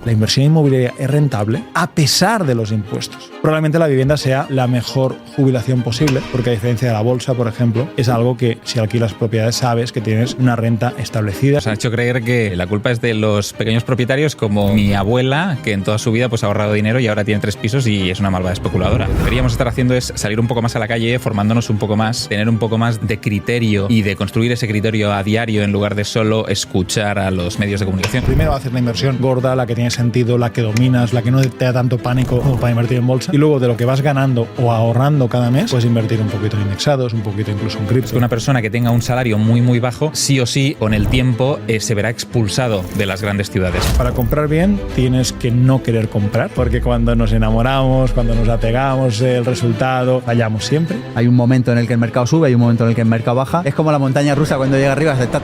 la inversión inmobiliaria es rentable a pesar de los impuestos. Probablemente la vivienda sea la mejor jubilación posible, porque a diferencia de la bolsa, por ejemplo, es algo que si alquilas propiedades sabes que tienes una renta establecida. Nos han hecho creer que la culpa es de los pequeños propietarios, como mi abuela, que en toda su vida pues, ha ahorrado dinero y ahora tiene 3 pisos y es una malvada especuladora. Lo que deberíamos estar haciendo es salir un poco más a la calle, formándonos un poco más, tener un poco más de criterio y de construir ese criterio a diario en lugar de solo escuchar a los medios de comunicación. Primero haces la inversión gorda, la que tiene sentido, la que dominas, la que no te da tanto pánico como para invertir en bolsa. Y luego de lo que vas ganando o ahorrando cada mes, puedes invertir un poquito en indexados, un poquito incluso en cripto. Es que una persona que tenga un salario muy bajo, sí o sí, con el tiempo se verá expulsado de las grandes ciudades. Para comprar bien tienes que no querer comprar, porque cuando nos enamoramos, cuando nos apegamos, el resultado, fallamos siempre. Hay un momento en el que el mercado sube, hay un momento en el que el mercado baja. Es como la montaña rusa cuando llega arriba, hace ta.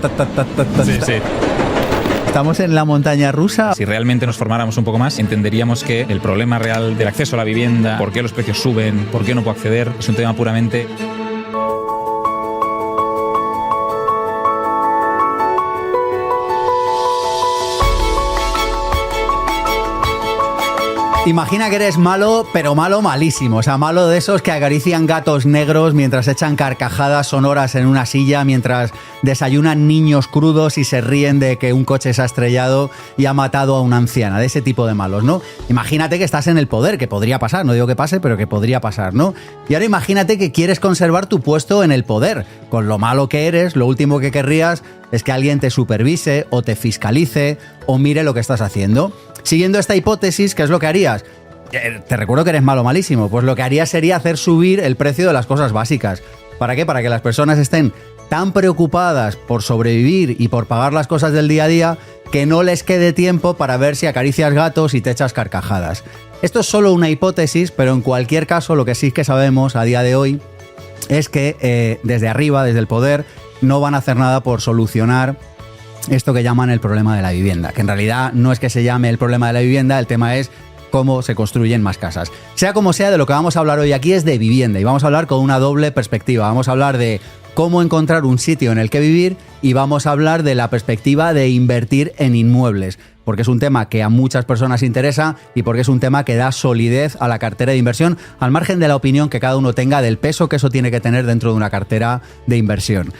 Sí. Estamos en la montaña rusa. Si realmente nos formáramos un poco más, entenderíamos que el problema real del acceso a la vivienda, por qué los precios suben, por qué no puedo acceder, es un tema puramente... Imagina que eres malo, pero malo malísimo. O sea, malo de esos que acarician gatos negros mientras echan carcajadas sonoras en una silla, mientras desayunan niños crudos y se ríen de que un coche se ha estrellado y ha matado a una anciana. De ese tipo de malos, ¿no? Imagínate que estás en el poder, que podría pasar. No digo que pase, pero que podría pasar, ¿no? Y ahora imagínate que quieres conservar tu puesto en el poder. Con lo malo que eres, lo último que querrías es que alguien te supervise o te fiscalice o mire lo que estás haciendo. Siguiendo esta hipótesis, ¿qué es lo que harías? Te recuerdo que eres malo malísimo. Pues lo que harías sería hacer subir el precio de las cosas básicas. ¿Para qué? Para que las personas estén tan preocupadas por sobrevivir y por pagar las cosas del día a día que no les quede tiempo para ver si acaricias gatos y te echas carcajadas. Esto es solo una hipótesis, pero en cualquier caso lo que sí que sabemos a día de hoy es que desde arriba, desde el poder, no van a hacer nada por solucionar esto que llaman el problema de la vivienda, que en realidad no es que se llame el problema de la vivienda, el tema es cómo se construyen más casas. Sea como sea, de lo que vamos a hablar hoy aquí es de vivienda y vamos a hablar con una doble perspectiva. Vamos a hablar de cómo encontrar un sitio en el que vivir y vamos a hablar de la perspectiva de invertir en inmuebles, porque es un tema que a muchas personas interesa y porque es un tema que da solidez a la cartera de inversión, al margen de la opinión que cada uno tenga del peso que eso tiene que tener dentro de una cartera de inversión.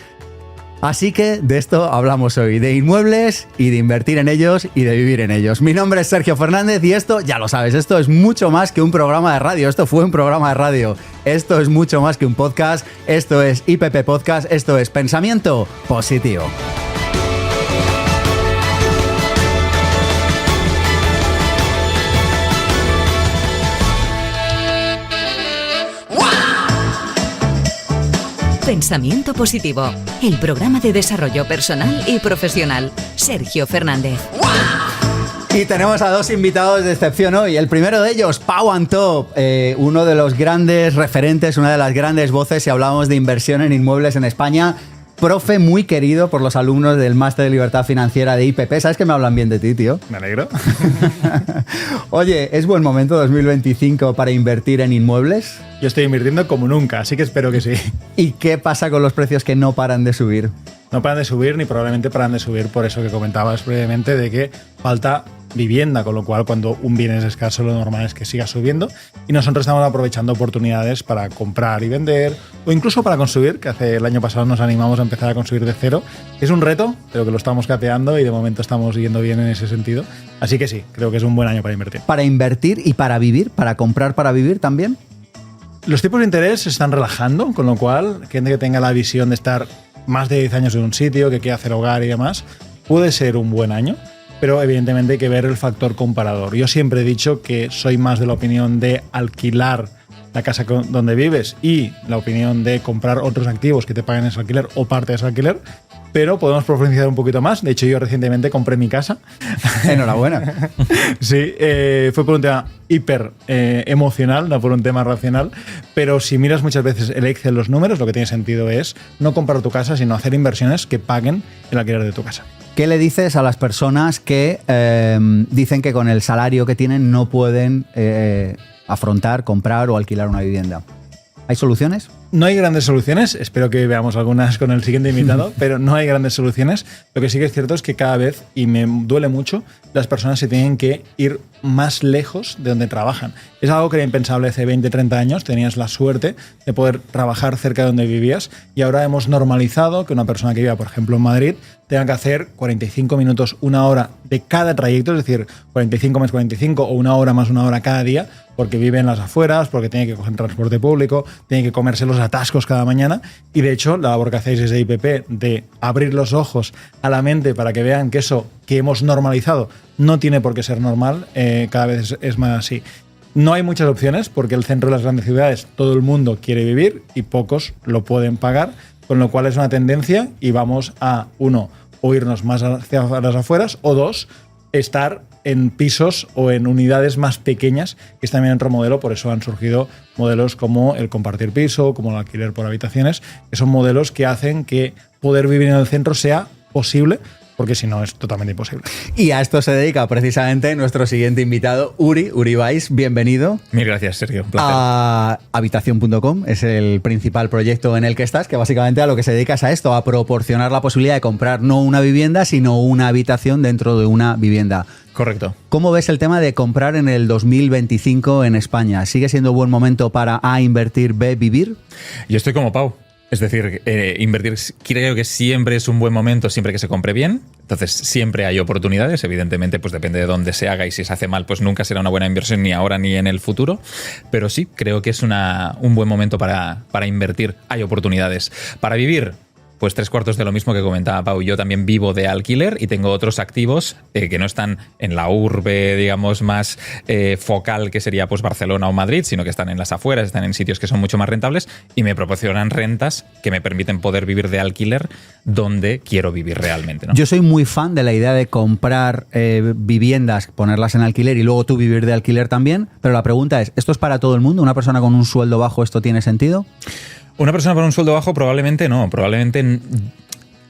Así que de esto hablamos hoy, de inmuebles y de invertir en ellos y de vivir en ellos. Mi nombre es Sergio Fernández y esto, ya lo sabes, esto es mucho más que un programa de radio. Esto fue un programa de radio. Esto es mucho más que un podcast. Esto es IPP Podcast. Esto es Pensamiento Positivo. Pensamiento Positivo, el programa de desarrollo personal y profesional. Sergio Fernández. Y tenemos a dos invitados de excepción hoy. El primero de ellos, Pau Antó, uno de los grandes referentes, una de las grandes voces si hablamos de inversión en inmuebles en España. Profe muy querido por los alumnos del Máster de Libertad Financiera de IPP. ¿Sabes que me hablan bien de ti, tío? Me alegro. Oye, ¿es buen momento 2025 para invertir en inmuebles? Yo estoy invirtiendo como nunca, así que espero que sí. ¿Y qué pasa con los precios que no paran de subir? No paran de subir ni probablemente paran de subir por eso que comentabas previamente de que falta vivienda, con lo cual cuando un bien es escaso lo normal es que siga subiendo y nosotros estamos aprovechando oportunidades para comprar y vender o incluso para construir, que el año pasado nos animamos a empezar a construir de cero. Es un reto, pero que lo estamos capeando y de momento estamos yendo bien en ese sentido. Así que sí, creo que es un buen año para invertir. ¿Para invertir y para vivir? ¿Para comprar para vivir también? Los tipos de interés se están relajando, con lo cual gente que tenga la visión de estar más de 10 años en un sitio, que quiera hacer hogar y demás, puede ser un buen año. Pero evidentemente hay que ver el factor comparador. Yo siempre he dicho que soy más de la opinión de alquilar la casa donde vives y la opinión de comprar otros activos que te paguen ese alquiler o parte de ese alquiler, pero podemos profundizar un poquito más. De hecho, yo recientemente compré mi casa. Enhorabuena. Sí, fue por un tema hiper emocional, no por un tema racional, pero si miras muchas veces el Excel, los números, lo que tiene sentido es no comprar tu casa, sino hacer inversiones que paguen el alquiler de tu casa. ¿Qué le dices a las personas que dicen que con el salario que tienen no pueden afrontar, comprar o alquilar una vivienda? ¿Hay soluciones? No hay grandes soluciones, espero que veamos algunas con el siguiente invitado, pero no hay grandes soluciones. Lo que sí que es cierto es que cada vez, y me duele mucho, las personas se tienen que ir más lejos de donde trabajan. Es algo que era impensable hace 20, 30 años, tenías la suerte de poder trabajar cerca de donde vivías y ahora hemos normalizado que una persona que viva, por ejemplo, en Madrid, tenga que hacer 45 minutos, una hora de cada trayecto, es decir, 45 más 45 o una hora más una hora cada día, porque vive en las afueras, porque tiene que coger transporte público, tiene que comerse los atascos cada mañana. Y de hecho, la labor que hacéis desde IPP de abrir los ojos a la mente para que vean que eso que hemos normalizado no tiene por qué ser normal, cada vez es más así. No hay muchas opciones porque el centro de las grandes ciudades todo el mundo quiere vivir y pocos lo pueden pagar, con lo cual es una tendencia y vamos a, uno, o irnos más hacia las afueras, o dos, estar en pisos o en unidades más pequeñas, que es también otro modelo. Por eso han surgido modelos como el compartir piso, como el alquiler por habitaciones, que son modelos que hacen que poder vivir en el centro sea posible, porque si no es totalmente imposible. Y a esto se dedica precisamente nuestro siguiente invitado, Uri Valls. Bienvenido. Mil gracias, Sergio. Un placer. A Habitación.com es el principal proyecto en el que estás, que básicamente a lo que se dedica es a esto, a proporcionar la posibilidad de comprar no una vivienda, sino una habitación dentro de una vivienda. Correcto. ¿Cómo ves el tema de comprar en el 2025 en España? ¿Sigue siendo buen momento para A, invertir, B, vivir? Yo estoy como Pau. Es decir, invertir creo que siempre es un buen momento, siempre que se compre bien. Entonces, siempre hay oportunidades. Evidentemente, pues depende de dónde se haga y si se hace mal, pues nunca será una buena inversión ni ahora ni en el futuro. Pero sí, creo que es un buen momento para invertir. Hay oportunidades. Para vivir, pues 3/4 de lo mismo que comentaba Pau. Yo también vivo de alquiler y tengo otros activos que no están en la urbe, digamos, más focal, que sería pues Barcelona o Madrid, sino que están en las afueras, están en sitios que son mucho más rentables y me proporcionan rentas que me permiten poder vivir de alquiler donde quiero vivir realmente, ¿no? Yo soy muy fan de la idea de comprar viviendas, ponerlas en alquiler y luego tú vivir de alquiler también, pero la pregunta es, ¿esto es para todo el mundo? ¿Una persona con un sueldo bajo esto tiene sentido? Una persona con un sueldo bajo probablemente no, probablemente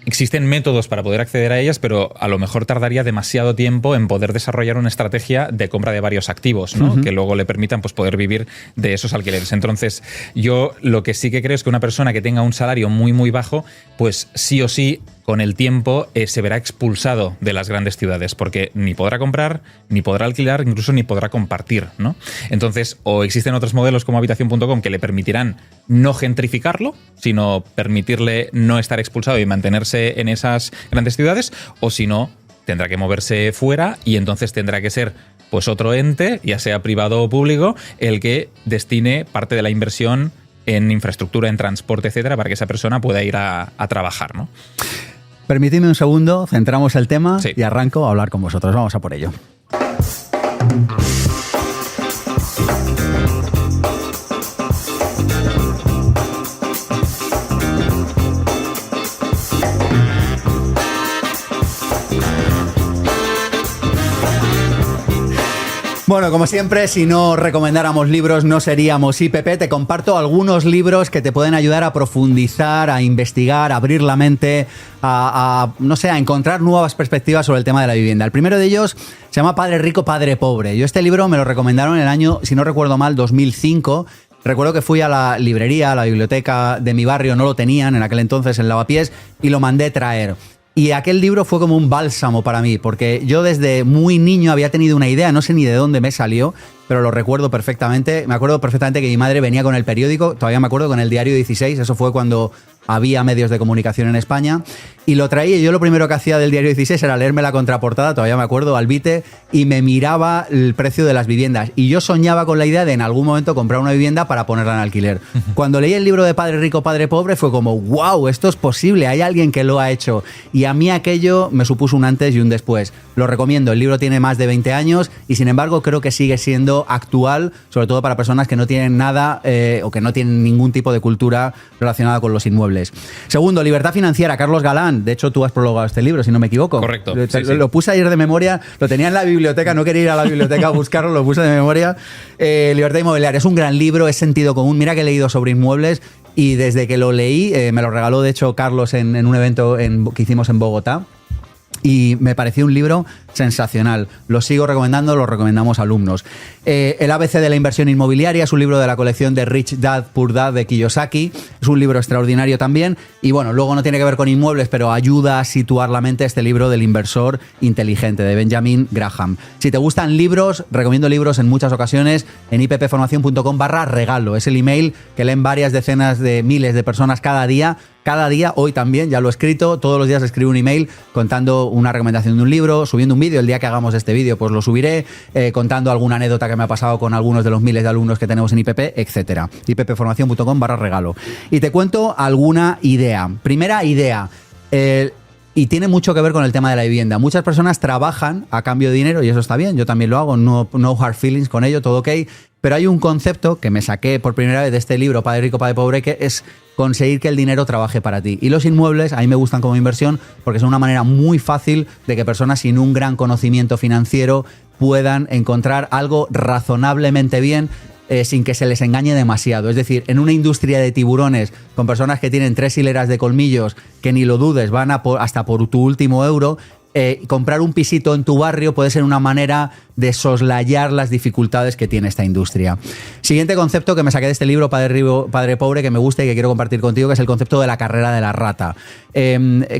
existen métodos para poder acceder a ellas, pero a lo mejor tardaría demasiado tiempo en poder desarrollar una estrategia de compra de varios activos, ¿no? Que luego le permitan pues, poder vivir de esos alquileres. Entonces, yo lo que sí que creo es que una persona que tenga un salario muy, muy bajo, pues sí o sí, con el tiempo se verá expulsado de las grandes ciudades, porque ni podrá comprar, ni podrá alquilar, incluso ni podrá compartir, ¿no? Entonces, o existen otros modelos como Habitación.com que le permitirán no gentrificarlo, sino permitirle no estar expulsado y mantenerse en esas grandes ciudades, o si no, tendrá que moverse fuera y entonces tendrá que ser pues otro ente, ya sea privado o público, el que destine parte de la inversión en infraestructura, en transporte, etcétera, para que esa persona pueda ir a trabajar, ¿no? Permitidme un segundo, centramos el tema sí. Y arranco a hablar con vosotros. Vamos a por ello. Bueno, como siempre, si no recomendáramos libros no seríamos IPP. Te comparto algunos libros que te pueden ayudar a profundizar, a investigar, a abrir la mente, no sé, a encontrar nuevas perspectivas sobre el tema de la vivienda. El primero de ellos se llama Padre Rico, Padre Pobre. Yo este libro me lo recomendaron en el año, si no recuerdo mal, 2005. Recuerdo que fui a la librería, a la biblioteca de mi barrio, no lo tenían en aquel entonces en Lavapiés, y lo mandé traer. Y aquel libro fue como un bálsamo para mí, porque yo desde muy niño había tenido una idea, no sé ni de dónde me salió, pero lo recuerdo perfectamente. Me acuerdo perfectamente que mi madre venía con el periódico, todavía me acuerdo, con el Diario 16, eso fue cuando había medios de comunicación en España, y lo traía, y yo lo primero que hacía del Diario 16 era leerme la contraportada, todavía me acuerdo, Albite, y me miraba el precio de las viviendas, y yo soñaba con la idea de en algún momento comprar una vivienda para ponerla en alquiler. Cuando leí el libro de Padre Rico, Padre Pobre, fue como, wow, esto es posible, hay alguien que lo ha hecho, y a mí aquello me supuso un antes y un después. Lo recomiendo, el libro tiene más de 20 años, y sin embargo creo que sigue siendo actual, sobre todo para personas que no tienen nada o que no tienen ningún tipo de cultura relacionada con los inmuebles. Segundo, Libertad Financiera, Carlos Galán. De hecho, tú has prologado este libro, si no me equivoco. Correcto. Lo puse ayer de memoria, lo tenía en la biblioteca, no quería ir a la biblioteca a buscarlo, lo puse de memoria. Libertad Inmobiliaria, es un gran libro, es sentido común. Mira que he leído sobre inmuebles y desde que lo leí, me lo regaló de hecho Carlos en un evento que hicimos en Bogotá. Y me pareció un libro sensacional. Lo sigo recomendando, lo recomendamos a alumnos. El ABC de la inversión inmobiliaria es un libro de la colección de Rich Dad, Poor Dad de Kiyosaki. Es un libro extraordinario también. Y bueno, luego no tiene que ver con inmuebles, pero ayuda a situar la mente este libro del inversor inteligente de Benjamin Graham. Si te gustan libros, recomiendo libros en muchas ocasiones en ippformacion.com/regalo. Es el email que leen varias decenas de miles de personas cada día. Cada día, hoy también, ya lo he escrito, todos los días escribo un email contando una recomendación de un libro, subiendo un vídeo, el día que hagamos este vídeo pues lo subiré, contando alguna anécdota que me ha pasado con algunos de los miles de alumnos que tenemos en IPP, etc. ippformacion.com/regalo. Y te cuento alguna idea. Primera idea, y tiene mucho que ver con el tema de la vivienda. Muchas personas trabajan a cambio de dinero y eso está bien, yo también lo hago, no hard feelings con ello, todo ok. Pero hay un concepto que me saqué por primera vez de este libro, Padre Rico, Padre Pobre, que es conseguir que el dinero trabaje para ti. Y los inmuebles a mí me gustan como inversión porque son una manera muy fácil de que personas sin un gran conocimiento financiero puedan encontrar algo razonablemente bien sin que se les engañe demasiado. Es decir, en una industria de tiburones con personas que tienen 3 hileras de colmillos que ni lo dudes van hasta por tu último euro, comprar un pisito en tu barrio puede ser una manera de soslayar las dificultades que tiene esta industria. Siguiente concepto que me saqué de este libro, Padre Rico, Padre Pobre, que me gusta y que quiero compartir contigo, que es el concepto de la carrera de la rata.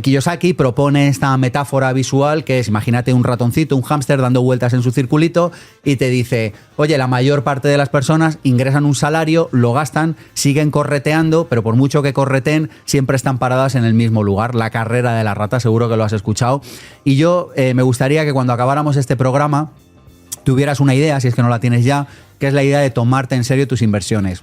Kiyosaki propone esta metáfora visual que es, imagínate un ratoncito, un hámster dando vueltas en su circulito y te dice, oye, la mayor parte de las personas ingresan un salario, lo gastan, siguen correteando, pero por mucho que correteen, siempre están paradas en el mismo lugar. La carrera de la rata, seguro que lo has escuchado. Y yo me gustaría que cuando acabáramos este programa tuvieras una idea, si es que no la tienes ya, que es la idea de tomarte en serio tus inversiones.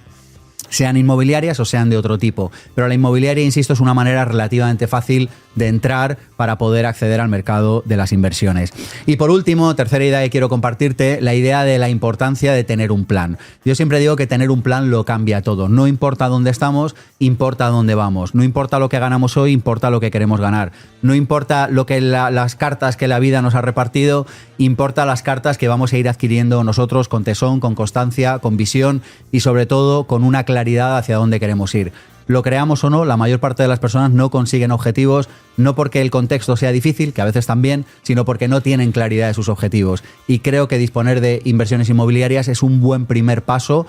Sean inmobiliarias o sean de otro tipo. Pero la inmobiliaria, insisto, es una manera relativamente fácil de entrar para poder acceder al mercado de las inversiones. Y por último, tercera idea que quiero compartirte, la idea de la importancia de tener un plan. Yo siempre digo que tener un plan lo cambia todo. No importa dónde estamos, importa dónde vamos. No importa lo que ganamos hoy, importa lo que queremos ganar. No importa lo que las cartas que la vida nos ha repartido, importa las cartas que vamos a ir adquiriendo nosotros con tesón, con constancia, con visión y sobre todo con una claridad hacia dónde queremos ir. Lo creamos o no, la mayor parte de las personas no consiguen objetivos, no porque el contexto sea difícil, que a veces también, sino porque no tienen claridad de sus objetivos. Y creo que disponer de inversiones inmobiliarias es un buen primer paso,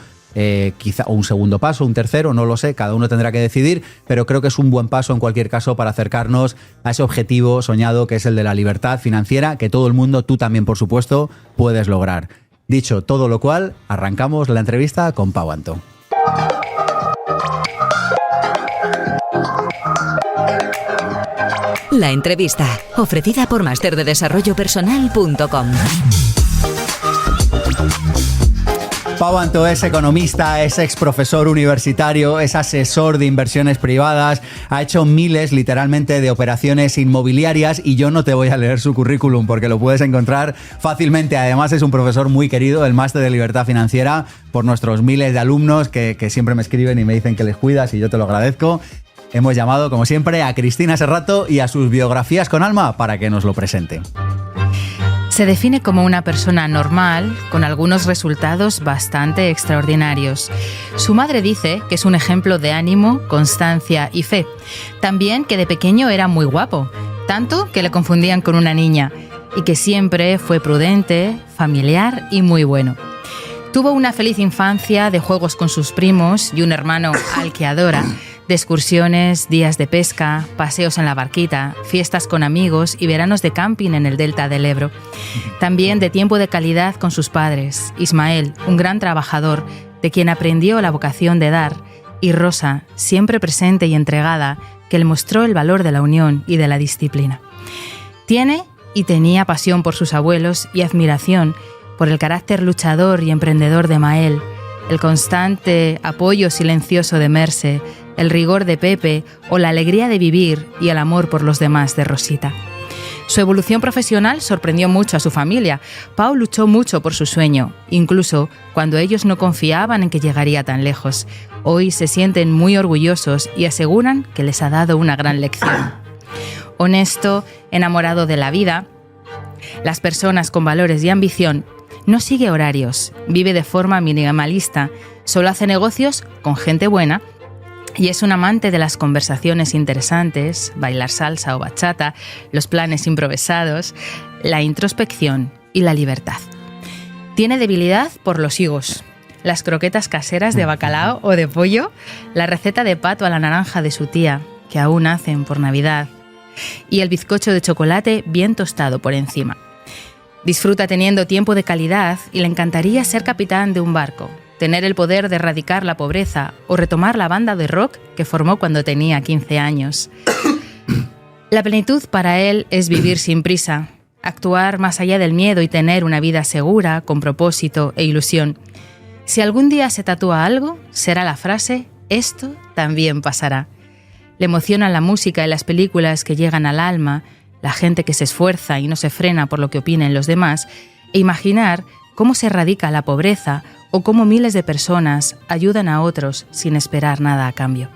quizá un segundo paso, un tercero, no lo sé, cada uno tendrá que decidir, pero creo que es un buen paso en cualquier caso para acercarnos a ese objetivo soñado que es el de la libertad financiera, que todo el mundo, tú también por supuesto, puedes lograr. Dicho todo lo cual, arrancamos la entrevista con Pau Anto. La entrevista, ofrecida por masterdedesarrollopersonal.com. Pau Anto es economista, es exprofesor universitario, es asesor de inversiones privadas, ha hecho miles literalmente de operaciones inmobiliarias y yo no te voy a leer su currículum porque lo puedes encontrar fácilmente. Además es un profesor muy querido del Máster de Libertad Financiera por nuestros miles de alumnos que siempre me escriben y me dicen que les cuidas y yo te lo agradezco. Hemos llamado, como siempre, a Cristina Serrato y a sus biografías con alma para que nos lo presente. Se define como una persona normal, con algunos resultados bastante extraordinarios. Su madre dice que es un ejemplo de ánimo, constancia y fe. También que de pequeño era muy guapo, tanto que le confundían con una niña, y que siempre fue prudente, familiar y muy bueno. Tuvo una feliz infancia de juegos con sus primos y un hermano al que adora, de excursiones, días de pesca, paseos en la barquita, fiestas con amigos y veranos de camping en el delta del Ebro. También de tiempo de calidad con sus padres, Ismael, un gran trabajador, de quien aprendió la vocación de dar, y Rosa, siempre presente y entregada, que le mostró el valor de la unión y de la disciplina. Tiene y tenía pasión por sus abuelos y admiración por el carácter luchador y emprendedor de Mael, el constante apoyo silencioso de Merce, el rigor de Pepe o la alegría de vivir y el amor por los demás de Rosita. Su evolución profesional sorprendió mucho a su familia. Pau luchó mucho por su sueño, incluso cuando ellos no confiaban en que llegaría tan lejos. Hoy se sienten muy orgullosos y aseguran que les ha dado una gran lección. Honesto, enamorado de la vida, las personas con valores y ambición, no sigue horarios, vive de forma minimalista, solo hace negocios con gente buena Y es un amante de las conversaciones interesantes, bailar salsa o bachata, los planes improvisados, la introspección y la libertad. Tiene debilidad por los higos, las croquetas caseras de bacalao o de pollo, la receta de pato a la naranja de su tía, que aún hacen por Navidad, y el bizcocho de chocolate bien tostado por encima. Disfruta teniendo tiempo de calidad y le encantaría ser capitán de un barco, tener el poder de erradicar la pobreza o retomar la banda de rock que formó cuando tenía 15 años. La plenitud para él es vivir sin prisa, actuar más allá del miedo y tener una vida segura, con propósito e ilusión. Si algún día se tatúa algo, será la frase «Esto también pasará». Le emociona la música y las películas que llegan al alma, la gente que se esfuerza y no se frena por lo que opinen los demás, e imaginar cómo se erradica la pobreza o cómo miles de personas ayudan a otros sin esperar nada a cambio.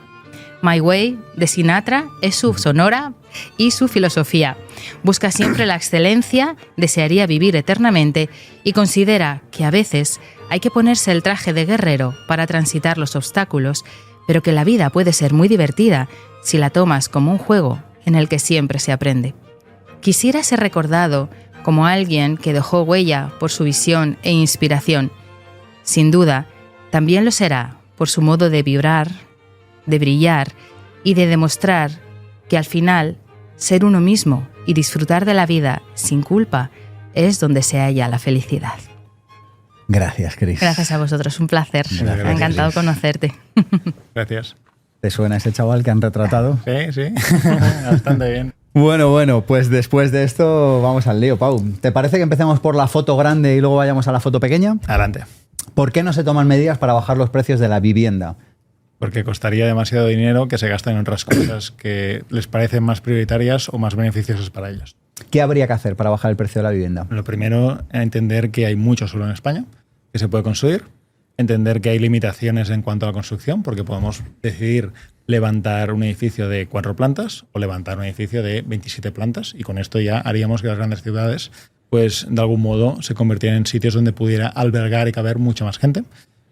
My Way, de Sinatra, es su sonora y su filosofía. Busca siempre la excelencia, desearía vivir eternamente y considera que a veces hay que ponerse el traje de guerrero para transitar los obstáculos, pero que la vida puede ser muy divertida si la tomas como un juego en el que siempre se aprende. Quisiera ser recordado como alguien que dejó huella por su visión e inspiración. Sin duda, también lo será por su modo de vibrar, de brillar y de demostrar que al final ser uno mismo y disfrutar de la vida sin culpa es donde se halla la felicidad. Gracias, Chris. Gracias a vosotros, un placer. Me ha encantado conocerte. Gracias. ¿Te suena ese chaval que han retratado? Sí, bastante bien. Bueno, pues después de esto vamos al lío, Pau. ¿Te parece que empecemos por la foto grande y luego vayamos a la foto pequeña? Adelante. ¿Por qué no se toman medidas para bajar los precios de la vivienda? Porque costaría demasiado dinero que se gasten en otras cosas que les parecen más prioritarias o más beneficiosas para ellos. ¿Qué habría que hacer para bajar el precio de la vivienda? Lo primero, entender que hay mucho suelo en España que se puede construir, entender que hay limitaciones en cuanto a la construcción, porque podemos decidir levantar un edificio de 4 plantas o levantar un edificio de 27 plantas, y con esto ya haríamos que las grandes ciudades, pues de algún modo, se convirtieran en sitios donde pudiera albergar y caber mucha más gente.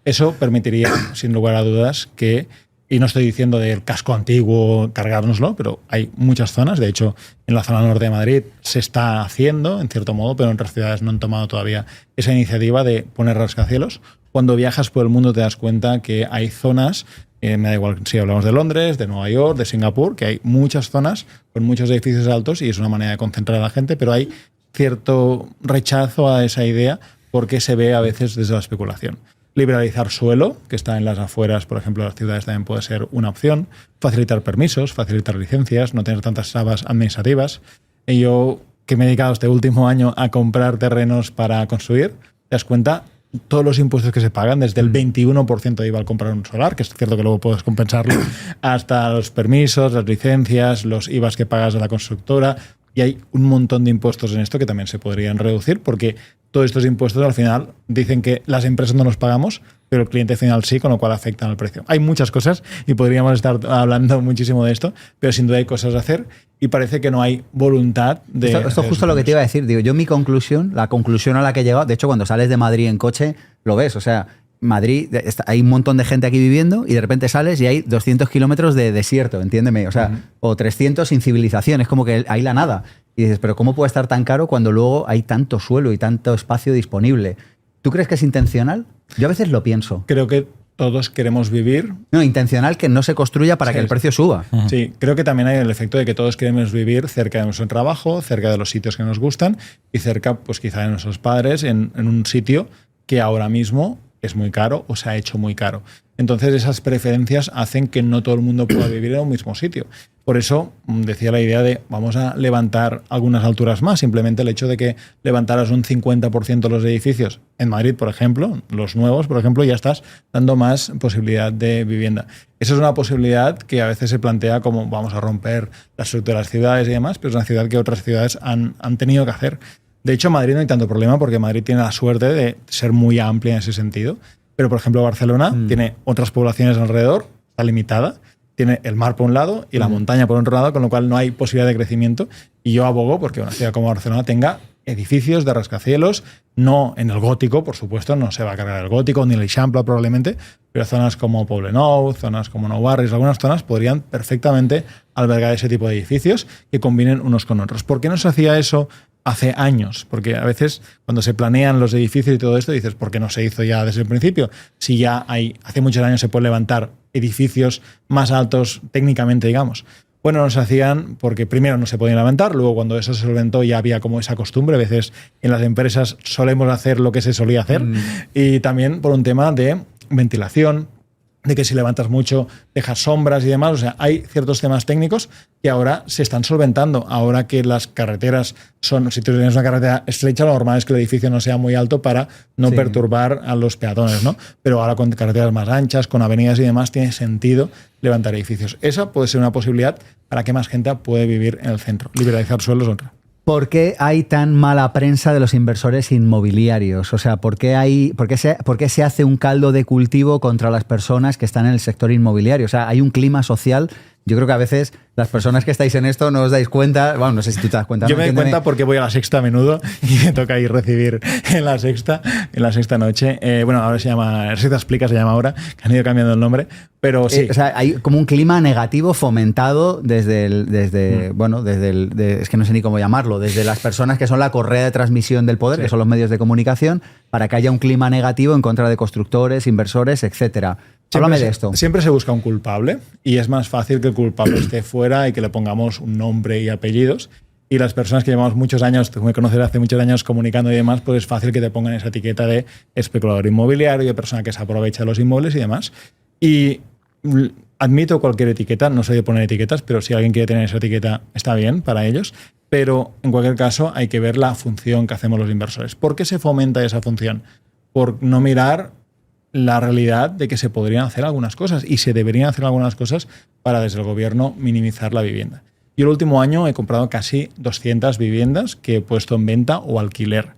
Eso permitiría, sin lugar a dudas, que, y no estoy diciendo del casco antiguo cargárnoslo, pero hay muchas zonas, de hecho, en la zona norte de Madrid se está haciendo, en cierto modo, pero en otras ciudades no han tomado todavía esa iniciativa de poner rascacielos. Cuando viajas por el mundo te das cuenta que hay zonas, me da igual si hablamos de Londres, de Nueva York, de Singapur, que hay muchas zonas con muchos edificios altos y es una manera de concentrar a la gente, pero hay cierto rechazo a esa idea porque se ve a veces desde la especulación. Liberalizar suelo, que está en las afueras, por ejemplo, de las ciudades también puede ser una opción. Facilitar permisos, facilitar licencias, no tener tantas trabas administrativas. Y yo, que me he dedicado este último año a comprar terrenos para construir, te das cuenta todos los impuestos que se pagan, desde el 21% de IVA al comprar un solar, que es cierto que luego puedes compensarlo, hasta los permisos, las licencias, los IVAs que pagas a la constructora. Y hay un montón de impuestos en esto que también se podrían reducir, porque todos estos impuestos al final dicen que las empresas no los pagamos, pero el cliente final sí, con lo cual afectan al precio. Hay muchas cosas y podríamos estar hablando muchísimo de esto, pero sin duda hay cosas a hacer y parece que no hay voluntad de... Esto es justo lo que te iba a decir. Digo, yo la conclusión a la que he llegado, de hecho cuando sales de Madrid en coche lo ves, o sea, Madrid, hay un montón de gente aquí viviendo y de repente sales y hay 200 kilómetros de desierto, entiéndeme, o sea, o 300 sin civilización, es como que hay la nada. Y dices, pero ¿cómo puede estar tan caro cuando luego hay tanto suelo y tanto espacio disponible? ¿Tú crees que es intencional? Yo a veces lo pienso. Creo que todos queremos vivir. No, intencional que no se construya para que el precio suba. Sí, creo que también hay el efecto de que todos queremos vivir cerca de nuestro trabajo, cerca de los sitios que nos gustan y cerca, pues quizá de nuestros padres, en un sitio que ahora mismo es muy caro o se ha hecho muy caro. Entonces esas preferencias hacen que no todo el mundo pueda vivir en un mismo sitio. Por eso decía la idea de vamos a levantar algunas alturas más. Simplemente el hecho de que levantaras un 50% los edificios en Madrid, por ejemplo, los nuevos, por ejemplo, ya estás dando más posibilidad de vivienda. Esa es una posibilidad que a veces se plantea como vamos a romper la estructura de las ciudades y demás, pero es una ciudad que otras ciudades han tenido que hacer. De hecho, en Madrid no hay tanto problema porque Madrid tiene la suerte de ser muy amplia en ese sentido. Pero, por ejemplo, Barcelona tiene otras poblaciones alrededor, está limitada, tiene el mar por un lado y la montaña por otro lado, con lo cual no hay posibilidad de crecimiento. Y yo abogo porque una ciudad como Barcelona tenga edificios de rascacielos, no en el gótico, por supuesto, no se va a cargar el gótico ni el Eixample probablemente, pero zonas como Poblenou, zonas como Nou Barris, algunas zonas podrían perfectamente albergar ese tipo de edificios que combinen unos con otros. ¿Por qué no se hacía eso hace años? Porque a veces cuando se planean los edificios y todo esto dices, ¿por qué no se hizo ya desde el principio? Si ya hace muchos años se puede levantar edificios más altos técnicamente, digamos. Bueno, no se hacían porque primero no se podían levantar, luego cuando eso se solventó ya había como esa costumbre, a veces en las empresas solemos hacer lo que se solía hacer, y también por un tema de ventilación, de que si levantas mucho dejas sombras y demás. O sea, hay ciertos temas técnicos que ahora se están solventando. Ahora que las carreteras si tú tienes una carretera estrecha, lo normal es que el edificio no sea muy alto para no perturbar a los peatones, ¿no? Pero ahora con carreteras más anchas, con avenidas y demás, tiene sentido levantar edificios. Esa puede ser una posibilidad para que más gente pueda vivir en el centro. Liberalizar suelos, otra. ¿Por qué hay tan mala prensa de los inversores inmobiliarios? O sea, ¿por qué se hace un caldo de cultivo contra las personas que están en el sector inmobiliario? O sea, hay un clima social. Yo creo que a veces las personas que estáis en esto no os dais cuenta. Bueno, no sé si tú te das cuenta. Yo me doy cuenta porque voy a La Sexta a menudo y me toca ir recibir en la sexta noche. Bueno, ahora se llama, La Sexta Explica se llama ahora, que han ido cambiando el nombre, pero sí. O sea, hay como un clima negativo fomentado es que no sé ni cómo llamarlo, desde las personas que son la correa de transmisión del poder, que son los medios de comunicación, para que haya un clima negativo en contra de constructores, inversores, etcétera. Háblame de esto. Siempre se busca un culpable y es más fácil que el culpable esté fuera y que le pongamos un nombre y apellidos. Y las personas que llevamos muchos años, tú me conoces hace muchos años comunicando y demás, pues es fácil que te pongan esa etiqueta de especulador inmobiliario, de persona que se aprovecha de los inmuebles y demás. Y admito cualquier etiqueta, no soy de poner etiquetas, pero si alguien quiere tener esa etiqueta está bien para ellos. Pero en cualquier caso hay que ver la función que hacemos los inversores. ¿Por qué se fomenta esa función? Por no mirar la realidad de que se podrían hacer algunas cosas y se deberían hacer algunas cosas para desde el gobierno minimizar la vivienda. Yo el último año he comprado casi 200 viviendas que he puesto en venta o alquiler.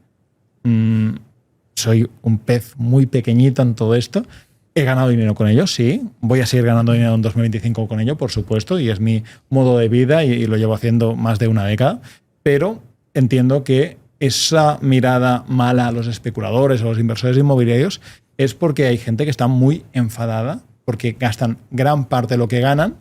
Soy un pez muy pequeñito en todo esto. He ganado dinero con ello, sí. Voy a seguir ganando dinero en 2025 con ello, por supuesto, y es mi modo de vida y lo llevo haciendo más de una década. Pero entiendo que esa mirada mala a los especuladores o a los inversores inmobiliarios es porque hay gente que está muy enfadada porque gastan gran parte de lo que ganan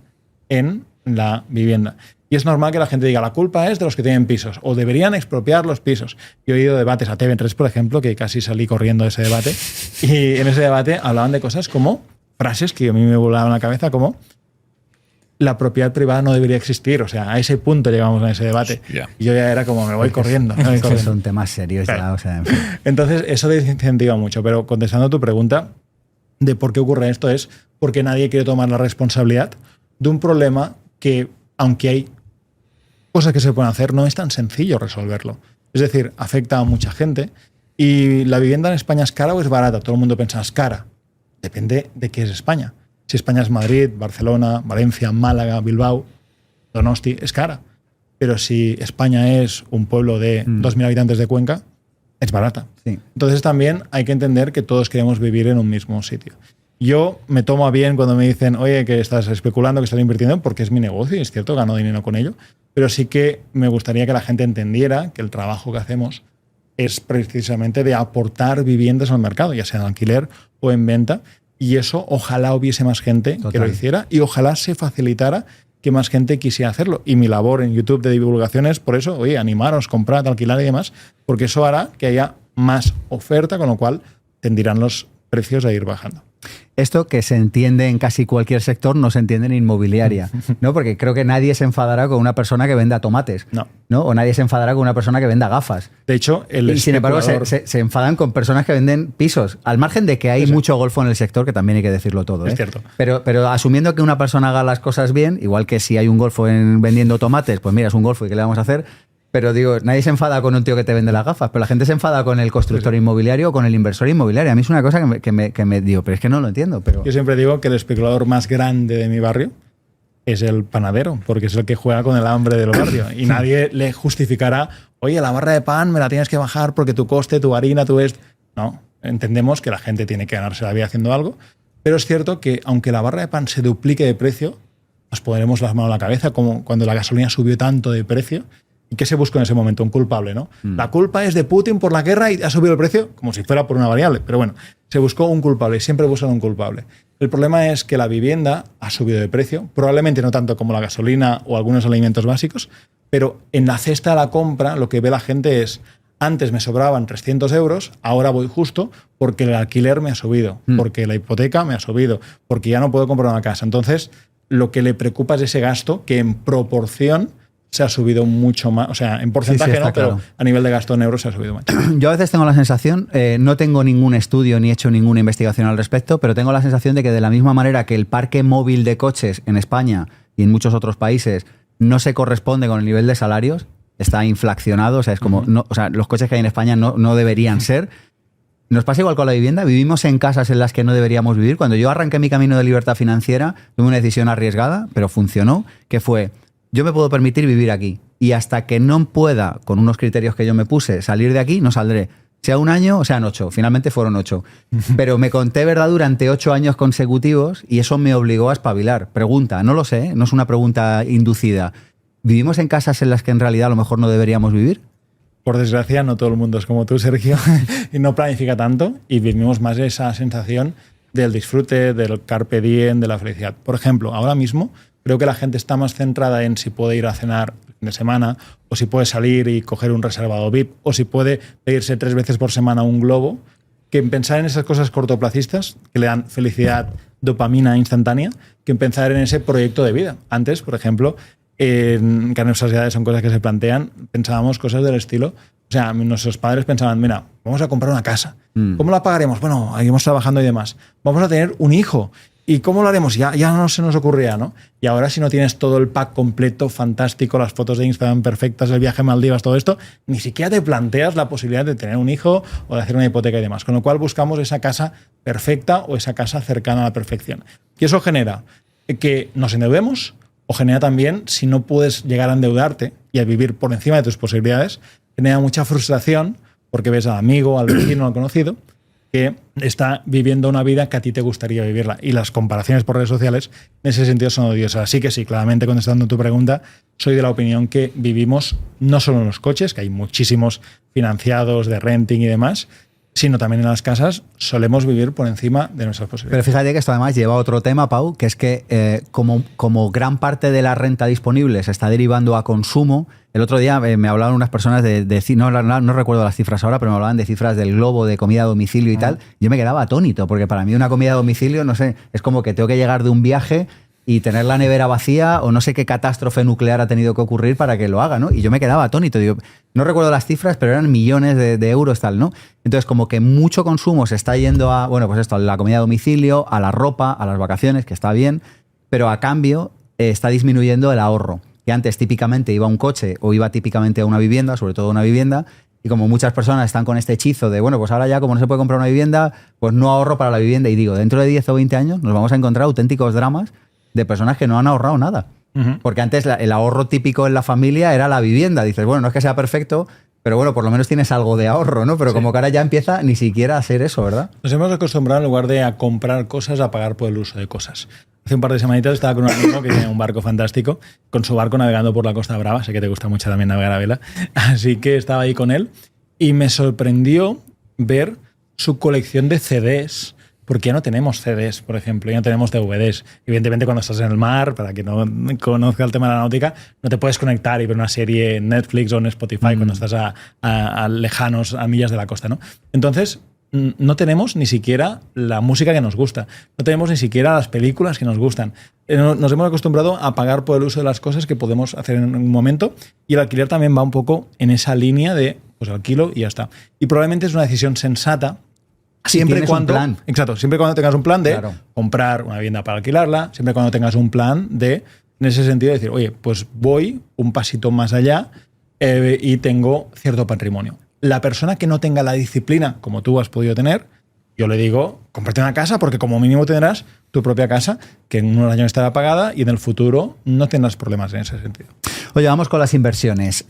en la vivienda. Y es normal que la gente diga, la culpa es de los que tienen pisos o deberían expropiar los pisos. Yo he oído debates a TV3, por ejemplo, que casi salí corriendo de ese debate, y en ese debate hablaban de cosas como frases que a mí me volaban la cabeza, como la propiedad privada no debería existir. O sea, a ese punto llegamos en ese debate. Yeah. Y yo ya era como, me voy corriendo. Son temas serios ya. O sea, en fin. Entonces, eso desincentiva mucho. Pero contestando a tu pregunta de por qué ocurre esto, es porque nadie quiere tomar la responsabilidad de un problema que, aunque hay cosas que se pueden hacer, no es tan sencillo resolverlo. Es decir, afecta a mucha gente. Y la vivienda en España es cara o es barata. Todo el mundo piensa, es cara. Depende de qué es España. Si España es Madrid, Barcelona, Valencia, Málaga, Bilbao, Donosti, es cara. Pero si España es un pueblo de 2.000 habitantes de Cuenca, es barata. Sí. Entonces también hay que entender que todos queremos vivir en un mismo sitio. Yo me tomo a bien cuando me dicen, oye, que estás especulando, que estás invirtiendo, porque es mi negocio y es cierto, gano dinero con ello. Pero sí que me gustaría que la gente entendiera que el trabajo que hacemos es precisamente de aportar viviendas al mercado, ya sea en alquiler o en venta. Y eso ojalá hubiese más gente que lo hiciera y ojalá se facilitara que más gente quisiera hacerlo. Y mi labor en YouTube de divulgación es por eso, oye, animaros, comprad, alquilar y demás, porque eso hará que haya más oferta, con lo cual tendirán los precios a ir bajando. Esto que se entiende en casi cualquier sector no se entiende en inmobiliaria, ¿no? Porque creo que nadie se enfadará con una persona que venda tomates, ¿no? O nadie se enfadará con una persona que venda gafas. De hecho, y sin embargo se enfadan con personas que venden pisos, al margen de que hay mucho golfo en el sector, que también hay que decirlo todo. Es cierto. Pero asumiendo que una persona haga las cosas bien, igual que si hay un golfo vendiendo tomates, pues mira, es un golfo y ¿qué le vamos a hacer? Pero digo, nadie se enfada con un tío que te vende las gafas, pero la gente se enfada con el constructor inmobiliario o con el inversor inmobiliario. A mí es una cosa que me digo, pero es que no lo entiendo. Pero yo siempre digo que el especulador más grande de mi barrio es el panadero, porque es el que juega con el hambre del barrio. Y nadie le justificará, oye, la barra de pan me la tienes que bajar porque tu coste, tu harina, tu esto. No, entendemos que la gente tiene que ganarse la vida haciendo algo, pero es cierto que aunque la barra de pan se duplique de precio, nos pondremos las manos a la cabeza, como cuando la gasolina subió tanto de precio. ¿Y qué se busca en ese momento? Un culpable, ¿no? La culpa es de Putin por la guerra y ha subido el precio como si fuera por una variable. Pero bueno, se buscó un culpable y siempre buscan un culpable. El problema es que la vivienda ha subido de precio, probablemente no tanto como la gasolina o algunos alimentos básicos, pero en la cesta de la compra lo que ve la gente es: antes me sobraban 300 euros, ahora voy justo porque el alquiler me ha subido, porque la hipoteca me ha subido, porque ya no puedo comprar una casa. Entonces, lo que le preocupa es ese gasto que en proporción se ha subido mucho más, o sea, en porcentaje no, claro. pero a nivel de gasto en euros se ha subido mucho. Yo a veces tengo la sensación, no tengo ningún estudio ni he hecho ninguna investigación al respecto, pero tengo la sensación de que de la misma manera que el parque móvil de coches en España y en muchos otros países no se corresponde con el nivel de salarios, está inflacionado, o sea, es como, no, o sea, los coches que hay en España no deberían ser. Nos pasa igual con la vivienda, vivimos en casas en las que no deberíamos vivir. Cuando yo arranqué mi camino de libertad financiera, tuve una decisión arriesgada, pero funcionó, que fue: yo me puedo permitir vivir aquí y hasta que no pueda, con unos criterios que yo me puse, salir de aquí, no saldré. Sea un año o sean 8. Finalmente fueron 8. Pero me conté verdad durante 8 años consecutivos y eso me obligó a espabilar. Pregunta, no lo sé, no es una pregunta inducida. ¿Vivimos en casas en las que en realidad a lo mejor no deberíamos vivir? Por desgracia, no todo el mundo es como tú, Sergio, y no planifica tanto y vivimos más esa sensación del disfrute, del carpe diem, de la felicidad. Por ejemplo, ahora mismo creo que la gente está más centrada en si puede ir a cenar el fin de semana, o si puede salir y coger un reservado VIP, o si puede pedirse 3 veces por semana un globo, que en pensar en esas cosas cortoplacistas que le dan felicidad, dopamina instantánea, que en pensar en ese proyecto de vida. Antes, por ejemplo, en que a nuestras edades son cosas que se plantean, pensábamos cosas del estilo, o sea, nuestros padres pensaban: mira, vamos a comprar una casa. ¿Cómo la pagaremos? Bueno, seguimos trabajando y demás. Vamos a tener un hijo. ¿Y cómo lo haremos? Ya no se nos ocurría, ¿no? Y ahora, si no tienes todo el pack completo, fantástico, las fotos de Instagram perfectas, el viaje a Maldivas, todo esto, ni siquiera te planteas la posibilidad de tener un hijo o de hacer una hipoteca y demás. Con lo cual buscamos esa casa perfecta o esa casa cercana a la perfección. Y eso genera que nos endeudemos, o genera también, si no puedes llegar a endeudarte y a vivir por encima de tus posibilidades, genera mucha frustración porque ves al amigo, al vecino, al conocido, que está viviendo una vida que a ti te gustaría vivirla. Y las comparaciones por redes sociales en ese sentido son odiosas. Así que sí, claramente contestando tu pregunta, soy de la opinión que vivimos no solo en los coches, que hay muchísimos financiados de renting y demás, sino también en las casas solemos vivir por encima de nuestras posibilidades. Pero fíjate que esto además lleva a otro tema, Pau, que es que como gran parte de la renta disponible se está derivando a consumo. El otro día me hablaban unas personas no recuerdo las cifras ahora, pero me hablaban de cifras del globo de comida a domicilio y tal. Yo me quedaba atónito, porque para mí una comida a domicilio, no sé, es como que tengo que llegar de un viaje y tener la nevera vacía, o no sé qué catástrofe nuclear ha tenido que ocurrir para que lo haga, ¿no? Y yo me quedaba atónito. Digo, no recuerdo las cifras, pero eran millones de euros, tal, ¿no? Entonces, como que mucho consumo se está yendo a, bueno, pues esto, a la comida a domicilio, a la ropa, a las vacaciones, que está bien, pero a cambio está disminuyendo el ahorro. Que antes típicamente iba a un coche o iba típicamente a una vivienda, sobre todo una vivienda, y como muchas personas están con este hechizo de, bueno, pues ahora ya como no se puede comprar una vivienda, pues no ahorro para la vivienda. Y digo, dentro de 10 o 20 años nos vamos a encontrar auténticos dramas de personas que no han ahorrado nada. Porque antes el ahorro típico en la familia era la vivienda. Dices, bueno, no es que sea perfecto, pero bueno, por lo menos tienes algo de ahorro, ¿no? Pero sí, como que ahora ya empieza ni siquiera a ser eso, ¿verdad? Nos hemos acostumbrado, en lugar de a comprar cosas, a pagar por el uso de cosas. Hace un par de semanitas estaba con un amigo que tiene un barco fantástico, con su barco navegando por la Costa Brava. Sé que te gusta mucho también navegar a vela. Así que estaba ahí con él y me sorprendió ver su colección de CDs. Porque ya no tenemos CDs, por ejemplo, ya no tenemos DVDs. Evidentemente, cuando estás en el mar, para quien no conozca el tema de la náutica, no te puedes conectar y ver una serie en Netflix o en Spotify cuando estás a lejanos, a millas de la costa, ¿no? Entonces, no tenemos ni siquiera la música que nos gusta. No tenemos ni siquiera las películas que nos gustan. Nos hemos acostumbrado a pagar por el uso de las cosas que podemos hacer en un momento, y el alquiler también va un poco en esa línea de, pues alquilo y ya está. Y probablemente es una decisión sensata, siempre y cuando, exacto, siempre cuando tengas un plan de comprar una vivienda para alquilarla, siempre cuando tengas un plan de, en ese sentido, decir, oye, pues voy un pasito más allá y tengo cierto patrimonio. La persona que no tenga la disciplina, como tú has podido tener, yo le digo, cómprate una casa, porque como mínimo tendrás tu propia casa, que en unos años estará pagada y en el futuro no tendrás problemas en ese sentido. Oye, vamos con las inversiones.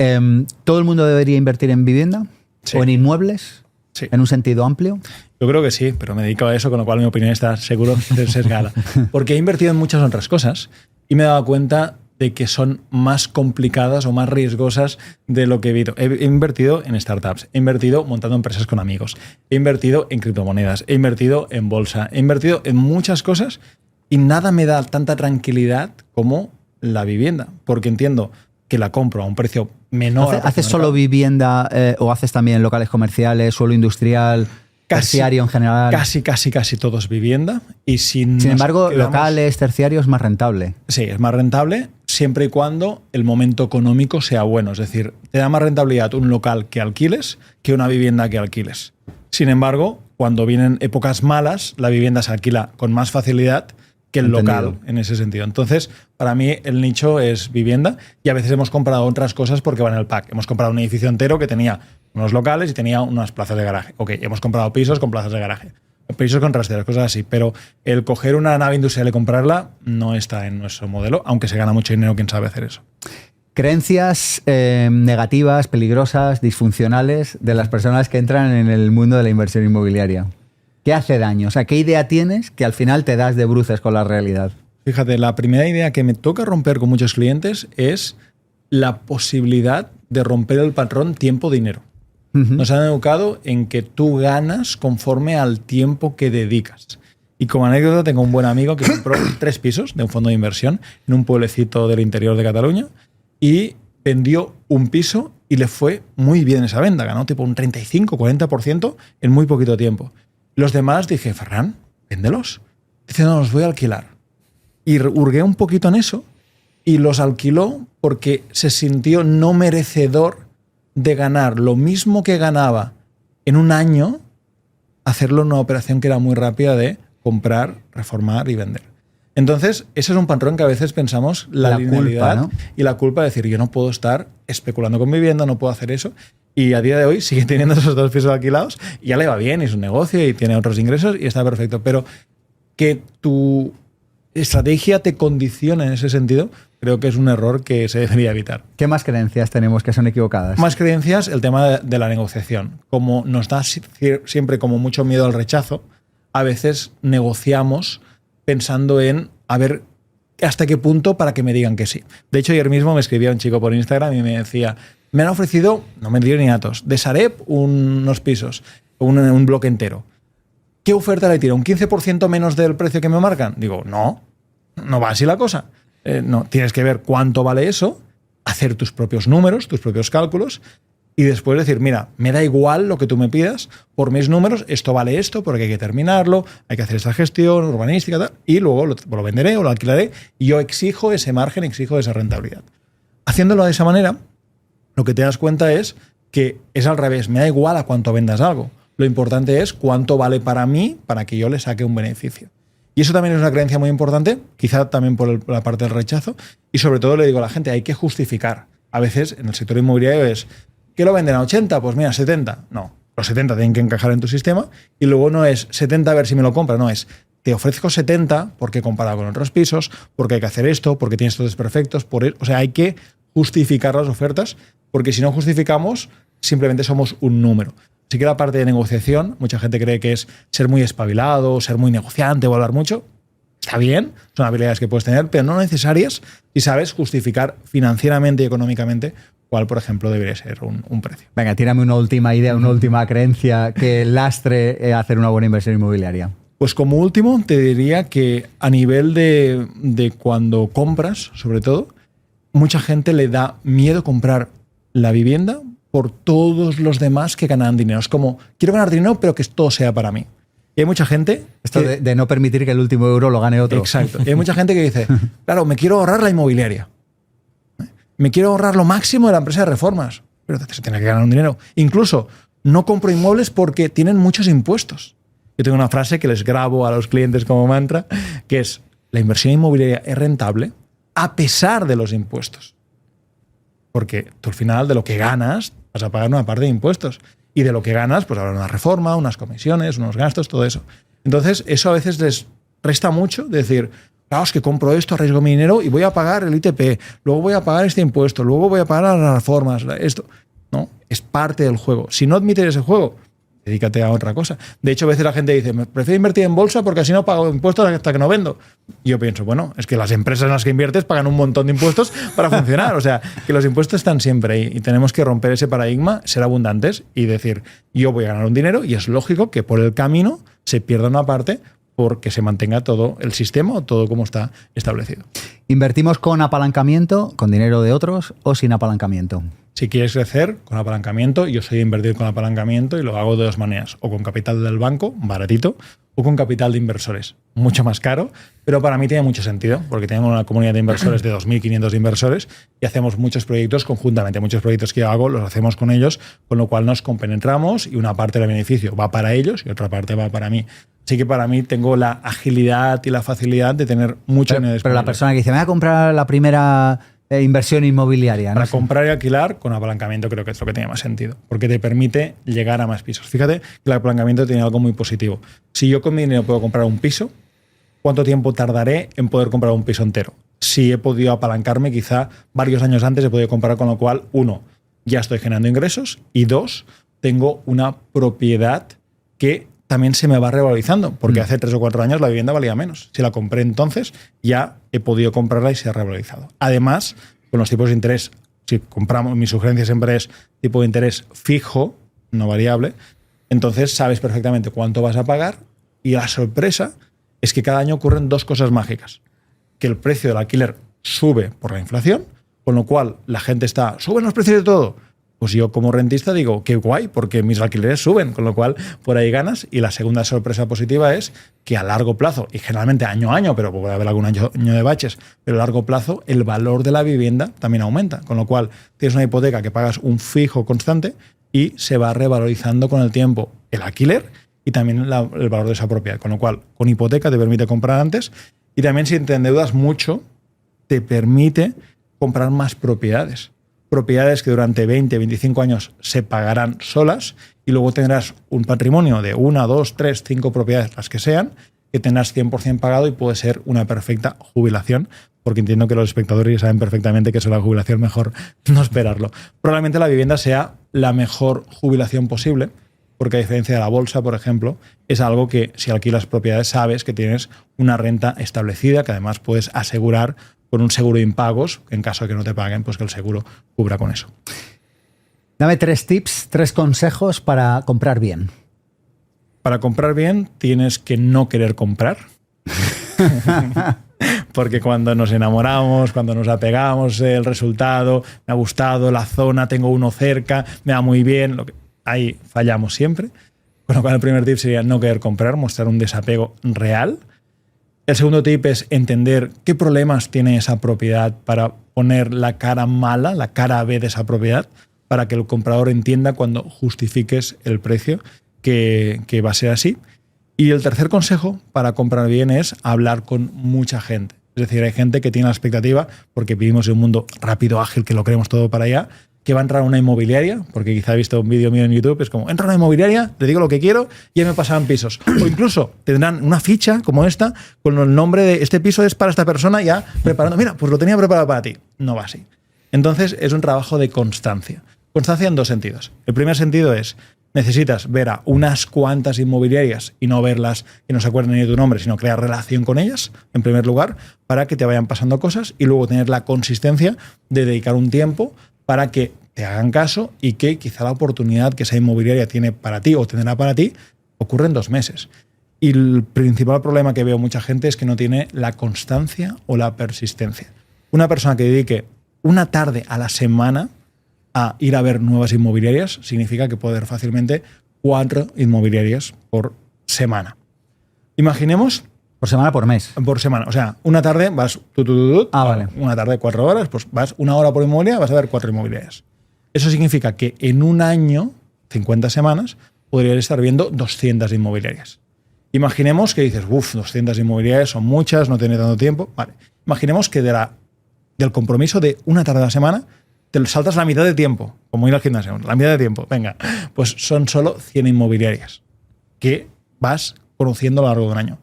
¿Todo el mundo debería invertir en vivienda? Sí. ¿O en inmuebles? Sí. ¿En un sentido amplio? Yo creo que sí, pero me dedico a eso, con lo cual mi opinión está seguro sesgada. Porque he invertido en muchas otras cosas y me he dado cuenta de que son más complicadas o más riesgosas de lo que he visto. He invertido en startups, he invertido montando empresas con amigos, he invertido en criptomonedas, he invertido en bolsa, he invertido en muchas cosas y nada me da tanta tranquilidad como la vivienda, porque entiendo que la compro a un precio menor. ¿Haces solo vivienda o haces también locales comerciales, suelo industrial, terciario en general? Casi todo es vivienda. Y sin embargo, locales, terciarios, más rentable. Sí, es más rentable siempre y cuando el momento económico sea bueno. Es decir, te da más rentabilidad un local que alquiles que una vivienda que alquiles. Sin embargo, cuando vienen épocas malas, la vivienda se alquila con más facilidad que el local en ese sentido. Entonces, para mí el nicho es vivienda y a veces hemos comprado otras cosas porque van en el pack. Hemos comprado un edificio entero que tenía unos locales y tenía unas plazas de garaje. Ok, hemos comprado pisos con plazas de garaje, pisos con trasteros, cosas así, pero el coger una nave industrial y comprarla no está en nuestro modelo, aunque se gana mucho dinero quien sabe hacer eso. Creencias negativas, peligrosas, disfuncionales de las personas que entran en el mundo de la inversión inmobiliaria. ¿Qué hace daño? O sea, ¿qué idea tienes que al final te das de bruces con la realidad? Fíjate, la primera idea que me toca romper con muchos clientes es la posibilidad de romper el patrón tiempo-dinero. Nos han educado en que tú ganas conforme al tiempo que dedicas. Y como anécdota, tengo un buen amigo que compró 3 pisos de un fondo de inversión en un pueblecito del interior de Cataluña y vendió un piso y le fue muy bien esa venta. Ganó tipo un 35-40% en muy poquito tiempo. Los demás dije, Ferran, véndelos. Dice, no, los voy a alquilar. Y hurgué un poquito en eso y los alquiló porque se sintió no merecedor de ganar lo mismo que ganaba en un año, hacerlo en una operación que era muy rápida de comprar, reformar y vender. Entonces, ese es un patrón que a veces pensamos la linealidad, culpa, ¿no? Y la culpa de decir, yo no puedo estar especulando con vivienda, no puedo hacer eso. Y a día de hoy sigue teniendo esos 2 pisos alquilados y ya le va bien y es un negocio y tiene otros ingresos y está perfecto. Pero que tu estrategia te condicione en ese sentido, creo que es un error que se debería evitar. ¿Qué más creencias tenemos que son equivocadas? Más creencias, el tema de la negociación. Como nos da siempre como mucho miedo al rechazo, a veces negociamos pensando en a ver hasta qué punto para que me digan que sí. De hecho, ayer mismo me escribía un chico por Instagram y me decía, me han ofrecido, no me dieron ni datos, de Sareb unos pisos, un bloque entero. ¿Qué oferta le tiro? ¿Un 15% menos del precio que me marcan? Digo, no va así la cosa. No, tienes que ver cuánto vale eso, hacer tus propios números, tus propios cálculos y después decir, mira, me da igual lo que tú me pidas, por mis números esto vale esto, porque hay que terminarlo, hay que hacer esta gestión urbanística tal, y luego lo venderé o lo alquilaré y yo exijo ese margen, exijo esa rentabilidad. Haciéndolo de esa manera, lo que te das cuenta es que es al revés, me da igual a cuánto vendas algo. Lo importante es cuánto vale para mí para que yo le saque un beneficio. Y eso también es una creencia muy importante, quizá también por la parte del rechazo. Y sobre todo le digo a la gente, hay que justificar. A veces en el sector inmobiliario es, ¿qué lo venden a 80? Pues mira, 70. No, los 70 tienen que encajar en tu sistema. Y luego no es 70 a ver si me lo compra, no es, te ofrezco 70 porque comparado con otros pisos, porque hay que hacer esto, porque tienes estos desperfectos. O sea, hay que justificar las ofertas, porque si no justificamos, simplemente somos un número. Así que la parte de negociación, mucha gente cree que es ser muy espabilado, ser muy negociante o hablar mucho. Está bien, son habilidades que puedes tener, pero no necesarias si sabes justificar financieramente y económicamente cuál, por ejemplo, debería ser un precio. Venga, tírame una última idea, una última creencia que lastre hacer una buena inversión inmobiliaria. Pues como último, te diría que a nivel de cuando compras, sobre todo, mucha gente le da miedo comprar la vivienda por todos los demás que ganan dinero. Es como, quiero ganar dinero, pero que todo sea para mí. Y hay mucha gente... Esto de no permitir que el último euro lo gane otro. Exacto. Y hay mucha gente que dice, claro, me quiero ahorrar la inmobiliaria. Me quiero ahorrar lo máximo de la empresa de reformas. Pero se tiene que ganar un dinero. Incluso, no compro inmuebles porque tienen muchos impuestos. Yo tengo una frase que les grabo a los clientes como mantra, que es, la inversión inmobiliaria es rentable a pesar de los impuestos. Porque tú al final de lo que ganas vas a pagar una parte de impuestos. Y de lo que ganas, pues habrá una reforma, unas comisiones, unos gastos, todo eso. Entonces, eso a veces les resta mucho decir, claro, es que compro esto, arriesgo mi dinero y voy a pagar el ITP, luego voy a pagar este impuesto, luego voy a pagar las reformas, esto. No, es parte del juego. Si no admites ese juego, dedícate a otra cosa. De hecho, a veces la gente dice, prefiero invertir en bolsa porque así no pago impuestos hasta que no vendo. Y yo pienso, bueno, es que las empresas en las que inviertes pagan un montón de impuestos para funcionar. O sea, que los impuestos están siempre ahí y tenemos que romper ese paradigma, ser abundantes y decir, yo voy a ganar un dinero y es lógico que por el camino se pierda una parte porque se mantenga todo el sistema o todo como está establecido. ¿Invertimos con apalancamiento, con dinero de otros o sin apalancamiento? Si quieres crecer con apalancamiento, yo soy de invertir con apalancamiento y lo hago de dos maneras. O con capital del banco, baratito, o con capital de inversores, mucho más caro, pero para mí tiene mucho sentido, porque tenemos una comunidad de inversores de 2.500 inversores y hacemos muchos proyectos conjuntamente. Muchos proyectos que yo hago los hacemos con ellos, con lo cual nos compenetramos y una parte del beneficio va para ellos y otra parte va para mí. Así que para mí tengo la agilidad y la facilidad de tener mucho dinero disponible. Pero la persona que dice, me voy a comprar la primera inversión inmobiliaria, ¿no? Para comprar y alquilar con apalancamiento creo que es lo que tiene más sentido, porque te permite llegar a más pisos. Fíjate que el apalancamiento tiene algo muy positivo. Si yo con mi dinero puedo comprar un piso, ¿cuánto tiempo tardaré en poder comprar un piso entero? Si he podido apalancarme, quizá varios años antes he podido comprar, con lo cual, 1, ya estoy generando ingresos y 2, tengo una propiedad que también se me va revalorizando, porque hace 3 o 4 años la vivienda valía menos. Si la compré entonces, ya he podido comprarla y se ha revalorizado. Además, con los tipos de interés, si compramos, mi sugerencia siempre es tipo de interés fijo, no variable, entonces sabes perfectamente cuánto vas a pagar y la sorpresa es que cada año ocurren 2 cosas mágicas. Que el precio del alquiler sube por la inflación, con lo cual la gente suben los precios de todo. Pues yo como rentista digo, qué guay, porque mis alquileres suben, con lo cual por ahí ganas. Y la segunda sorpresa positiva es que a largo plazo, y generalmente año a año, pero puede haber algún año de baches, pero a largo plazo el valor de la vivienda también aumenta, con lo cual tienes una hipoteca que pagas un fijo constante y se va revalorizando con el tiempo el alquiler y también el valor de esa propiedad, con lo cual con hipoteca te permite comprar antes y también si te endeudas mucho te permite comprar más propiedades. Propiedades que durante 20, 25 años se pagarán solas y luego tendrás un patrimonio de 1, 2, 3, 5 propiedades, las que sean, que tendrás 100% pagado y puede ser una perfecta jubilación, porque entiendo que los espectadores ya saben perfectamente que eso es la jubilación, mejor no esperarlo. Probablemente la vivienda sea la mejor jubilación posible, porque a diferencia de la bolsa, por ejemplo, es algo que si alquilas propiedades sabes que tienes una renta establecida, que además puedes asegurar con un seguro de impagos, en caso de que no te paguen, pues que el seguro cubra con eso. Dame 3 tips, 3 consejos para comprar bien. Para comprar bien tienes que no querer comprar. Porque cuando nos enamoramos, cuando nos apegamos, el resultado, me ha gustado, la zona, tengo uno cerca, me va muy bien, ahí fallamos siempre. Con lo cual el primer tip sería no querer comprar, mostrar un desapego real. El segundo tip es entender qué problemas tiene esa propiedad para poner la cara mala, la cara B de esa propiedad, para que el comprador entienda cuando justifiques el precio que va a ser así. Y el tercer consejo para comprar bien es hablar con mucha gente. Es decir, hay gente que tiene la expectativa, porque vivimos en un mundo rápido, ágil, que lo queremos todo para allá, que va a entrar a una inmobiliaria, porque quizá ha visto un vídeo mío en YouTube, es como, entra a una inmobiliaria, le digo lo que quiero y ya me pasarán pisos. O incluso tendrán una ficha como esta, con el nombre de este piso es para esta persona, ya preparando, mira, pues lo tenía preparado para ti. No va así. Entonces es un trabajo de constancia. Constancia en 2 sentidos. El primer sentido es, necesitas ver a unas cuantas inmobiliarias y no verlas que no se acuerden ni de tu nombre, sino crear relación con ellas, en primer lugar, para que te vayan pasando cosas y luego tener la consistencia de dedicar un tiempo para que te hagan caso y que quizá la oportunidad que esa inmobiliaria tiene para ti o tendrá para ti ocurre en 2 meses. Y el principal problema que veo mucha gente es que no tiene la constancia o la persistencia. Una persona que dedique una tarde a la semana a ir a ver nuevas inmobiliarias significa que puede haber fácilmente 4 inmobiliarias por semana. Imaginemos... ¿Por semana o por mes? Por semana. O sea, una tarde vas... vale. Una tarde 4 horas, pues vas 1 hora por inmobiliaria, vas a ver 4 inmobiliarias. Eso significa que en un año, 50 semanas, podrías estar viendo 200 inmobiliarias. Imaginemos que dices, 200 inmobiliarias son muchas, no tiene tanto tiempo. Vale. Imaginemos que del compromiso de una tarde a la semana te saltas la mitad de tiempo, como ir al gimnasio, la mitad de tiempo. Venga, pues son solo 100 inmobiliarias que vas conociendo a lo largo de un año.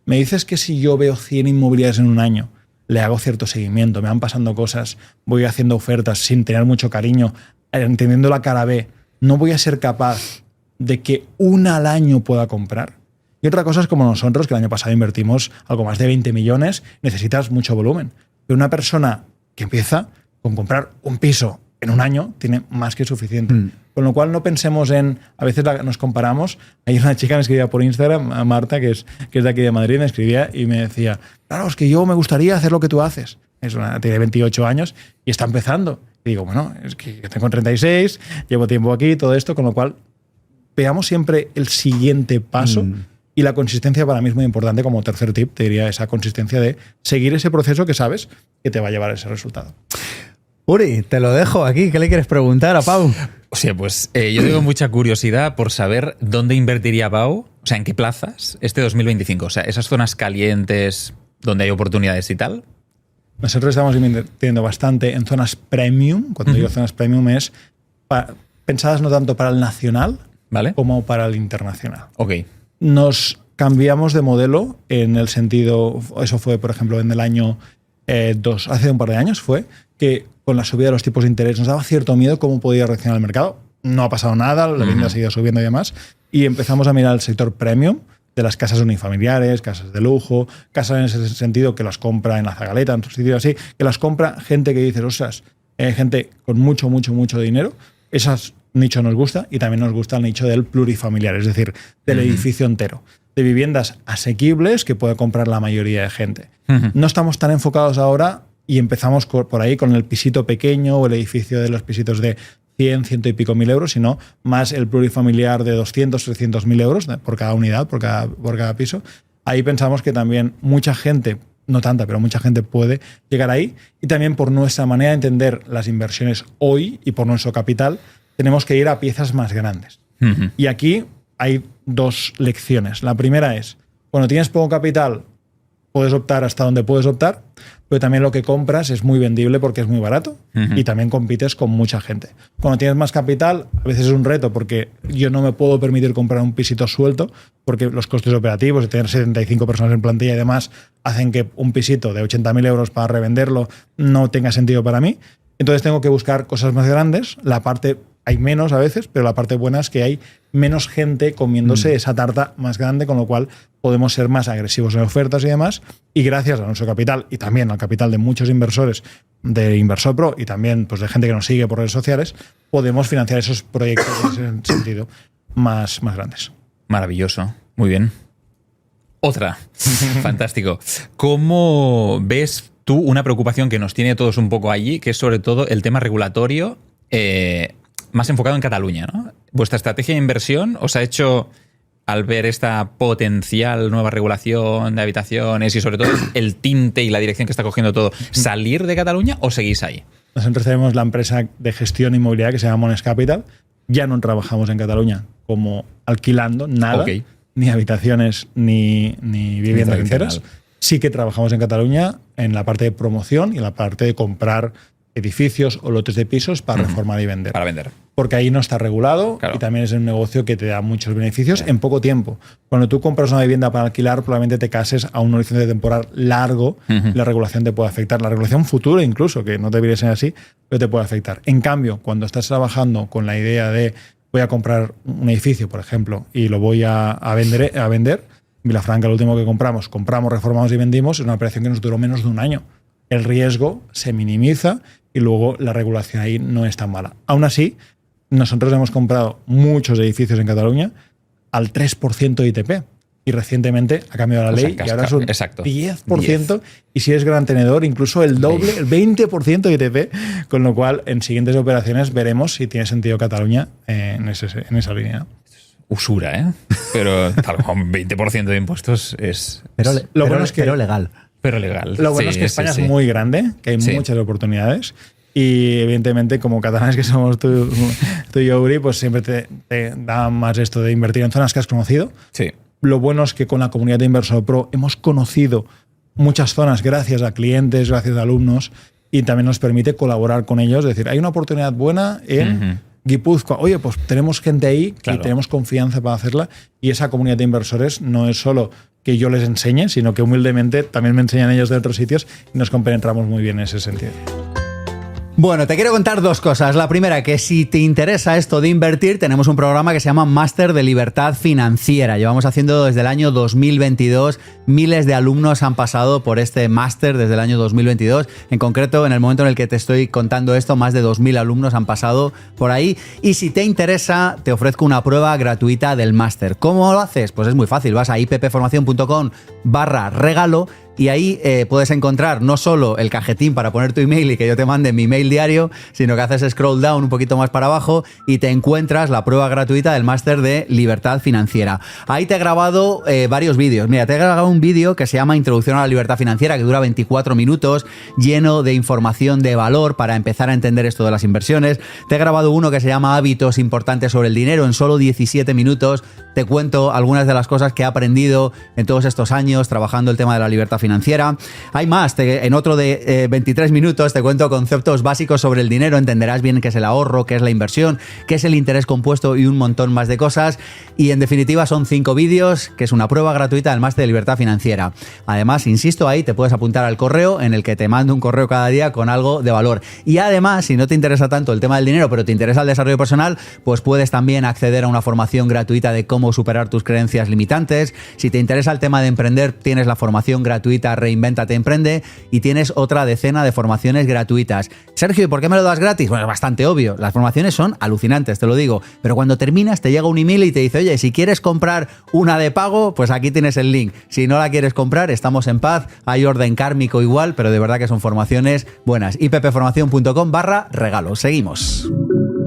Me dices que si yo veo 100 inmobiliarias en un año, le hago cierto seguimiento, me van pasando cosas, voy haciendo ofertas sin tener mucho cariño, entendiendo la cara B, no voy a ser capaz de que una al año pueda comprar. Y otra cosa es como nosotros, que el año pasado invertimos algo más de 20 millones, necesitas mucho volumen. Pero una persona que empieza con comprar un piso en un año tiene más que suficiente. Con lo cual no pensemos en... A veces nos comparamos. Hay una chica que me escribía por Instagram, a Marta, que es de aquí de Madrid, me escribía y me decía, claro, es que yo me gustaría hacer lo que tú haces. Tiene 28 años y está empezando. Y digo, bueno, es que yo tengo 36, llevo tiempo aquí, todo esto, con lo cual veamos siempre el siguiente paso. Y la consistencia para mí es muy importante. Como tercer tip, te diría esa consistencia de seguir ese proceso que sabes que te va a llevar a ese resultado. Uri, te lo dejo aquí. ¿Qué le quieres preguntar a Pau? O sea, pues yo tengo mucha curiosidad por saber dónde invertiría Pau, o sea, en qué plazas este 2025. O sea, esas zonas calientes donde hay oportunidades y tal. Nosotros estamos invirtiendo bastante en zonas premium. Cuando digo zonas premium es pensadas no tanto para el nacional, ¿vale?, como para el internacional. Ok. Nos cambiamos de modelo en el sentido, eso fue, por ejemplo, en el año hace un par de años, fue que con la subida de los tipos de interés nos daba cierto miedo cómo podía reaccionar el mercado. No ha pasado nada, la vivienda ha seguido subiendo y demás. Y empezamos a mirar el sector premium de las casas unifamiliares, casas de lujo, casas en ese sentido que las compra en la Zagaleta, en otros sitios así, que las compra gente que dice, ostras, gente con mucho dinero. Esas nicho nos gusta, y también nos gusta el nicho del plurifamiliar, es decir, del edificio entero, de viviendas asequibles que puede comprar la mayoría de gente. No estamos tan enfocados ahora y empezamos por ahí con el pisito pequeño o el edificio de los pisitos de 100 y pico mil euros, sino más el plurifamiliar de 200, 300 mil euros por cada unidad, por cada piso. Ahí pensamos que también mucha gente, no tanta, pero mucha gente puede llegar ahí, y también por nuestra manera de entender las inversiones hoy y por nuestro capital, tenemos que ir a piezas más grandes. Y aquí hay dos lecciones. La primera es, cuando tienes poco capital, puedes optar hasta donde puedes optar, pero también lo que compras es muy vendible porque es muy barato y también compites con mucha gente. Cuando tienes más capital, a veces es un reto porque yo no me puedo permitir comprar un pisito suelto porque los costes operativos de tener 75 personas en plantilla y demás hacen que un pisito de 80.000 euros para revenderlo no tenga sentido para mí. Entonces tengo que buscar cosas más grandes. La parte... Hay menos a veces, pero la parte buena es que hay menos gente comiéndose esa tarta más grande, con lo cual podemos ser más agresivos en ofertas y demás. Y gracias a nuestro capital y también al capital de muchos inversores de Inversor Pro y también pues, de gente que nos sigue por redes sociales, podemos financiar esos proyectos en ese sentido más grandes. Maravilloso. Muy bien. Otra. Fantástico. ¿Cómo ves tú una preocupación que nos tiene a todos un poco allí, que es sobre todo el tema regulatorio más enfocado en Cataluña, ¿no? ¿Vuestra estrategia de inversión os ha hecho, al ver esta potencial nueva regulación de habitaciones y sobre todo el tinte y la dirección que está cogiendo todo, salir de Cataluña o seguís ahí? Nosotros tenemos la empresa de gestión inmobiliaria que se llama Mones Capital. Ya no trabajamos en Cataluña como alquilando nada, ni habitaciones ni viviendas enteras. Sí que trabajamos en Cataluña en la parte de promoción y en la parte de comprar edificios o lotes de pisos para reformar y vender. Para vender. Porque ahí no está regulado, claro, y también es un negocio que te da muchos beneficios en poco tiempo. Cuando tú compras una vivienda para alquilar, probablemente te cases a un horizonte temporal largo, la regulación te puede afectar. La regulación futura incluso, que no debería ser así, pero te puede afectar. En cambio, cuando estás trabajando con la idea de voy a comprar un edificio, por ejemplo, y lo voy a vender, Vilafranca, el último que compramos, reformamos y vendimos, es una operación que nos duró menos de un año. El riesgo se minimiza y luego la regulación ahí no es tan mala. Aún así, nosotros hemos comprado muchos edificios en Cataluña al 3% de ITP. Y recientemente ha cambiado la ley y ahora es un 10%. Y si eres gran tenedor, incluso el doble, el 20% de ITP. Con lo cual, en siguientes operaciones veremos si tiene sentido Cataluña en esa línea. Usura, ¿eh? Pero con 20% de impuestos es... Pero legal. Pero legal. Lo bueno es que España es muy grande, que hay muchas oportunidades. Y evidentemente, como catalanes que somos tú y yo, Uri, pues siempre te da más esto de invertir en zonas que has conocido. Sí. Lo bueno es que con la comunidad de Inversor Pro hemos conocido muchas zonas gracias a clientes, gracias a alumnos, y también nos permite colaborar con ellos. Es decir, hay una oportunidad buena en Guipúzcoa. Oye, pues tenemos gente ahí y tenemos confianza para hacerla. Y esa comunidad de inversores no es solo que yo les enseñe, sino que humildemente también me enseñan ellos de otros sitios y nos compenetramos muy bien en ese sentido. Bueno, te quiero contar dos cosas. La primera, que si te interesa esto de invertir, tenemos un programa que se llama Máster de Libertad Financiera. Llevamos haciendo desde el año 2022. Miles de alumnos han pasado por este máster desde el año 2022. En concreto, en el momento en el que te estoy contando esto, más de 2.000 alumnos han pasado por ahí. Y si te interesa, te ofrezco una prueba gratuita del máster. ¿Cómo lo haces? Pues es muy fácil. Vas a ippformacion.com/regalo y ahí puedes encontrar no solo el cajetín para poner tu email y que yo te mande mi email diario, sino que haces scroll down un poquito más para abajo y te encuentras la prueba gratuita del máster de Libertad Financiera. Ahí te he grabado varios vídeos. Mira, te he grabado un vídeo que se llama Introducción a la Libertad Financiera, que dura 24 minutos, lleno de información de valor para empezar a entender esto de las inversiones. Te he grabado uno que se llama Hábitos importantes sobre el dinero. En solo 17 minutos te cuento algunas de las cosas que he aprendido en todos estos años trabajando el tema de la libertad financiera. Hay más, en otro de 23 minutos te cuento conceptos básicos sobre el dinero, entenderás bien qué es el ahorro, qué es la inversión, qué es el interés compuesto y un montón más de cosas. Y en definitiva son 5 vídeos, que es una prueba gratuita del máster de libertad financiera. Además, insisto, ahí te puedes apuntar al correo en el que te mando un correo cada día con algo de valor. Y además, si no te interesa tanto el tema del dinero, pero te interesa el desarrollo personal, pues puedes también acceder a una formación gratuita de cómo superar tus creencias limitantes. Si te interesa el tema de emprender, tienes la formación gratuita Reinvéntate Emprende y tienes otra decena de formaciones gratuitas. Sergio, ¿y por qué me lo das gratis? Bueno, es bastante obvio. Las formaciones son alucinantes, te lo digo. Pero cuando terminas te llega un email y te dice, oye, si quieres comprar una de pago, pues aquí tienes el link. Si no la quieres comprar, estamos en paz. Hay orden kármico igual, pero de verdad que son formaciones buenas. ippformacion.com/regalo. Seguimos.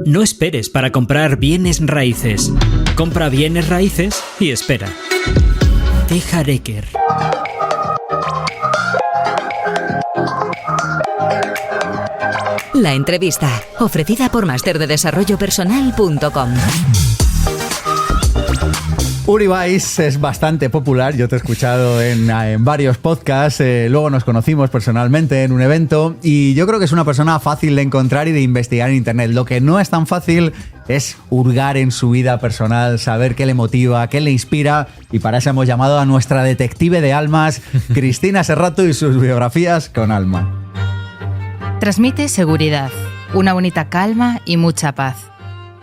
No esperes para comprar bienes raíces. Compra bienes raíces y espera. Teja Reker. La entrevista, ofrecida por masterdedesarrollopersonal.com. Uri Weiss es bastante popular, yo te he escuchado en varios podcasts, luego nos conocimos personalmente en un evento y yo creo que es una persona fácil de encontrar y de investigar en internet. Lo que no es tan fácil es hurgar en su vida personal, saber qué le motiva, qué le inspira, y para eso hemos llamado a nuestra detective de almas, Cristina Serrato, y sus biografías con alma. Transmite seguridad, una bonita calma y mucha paz.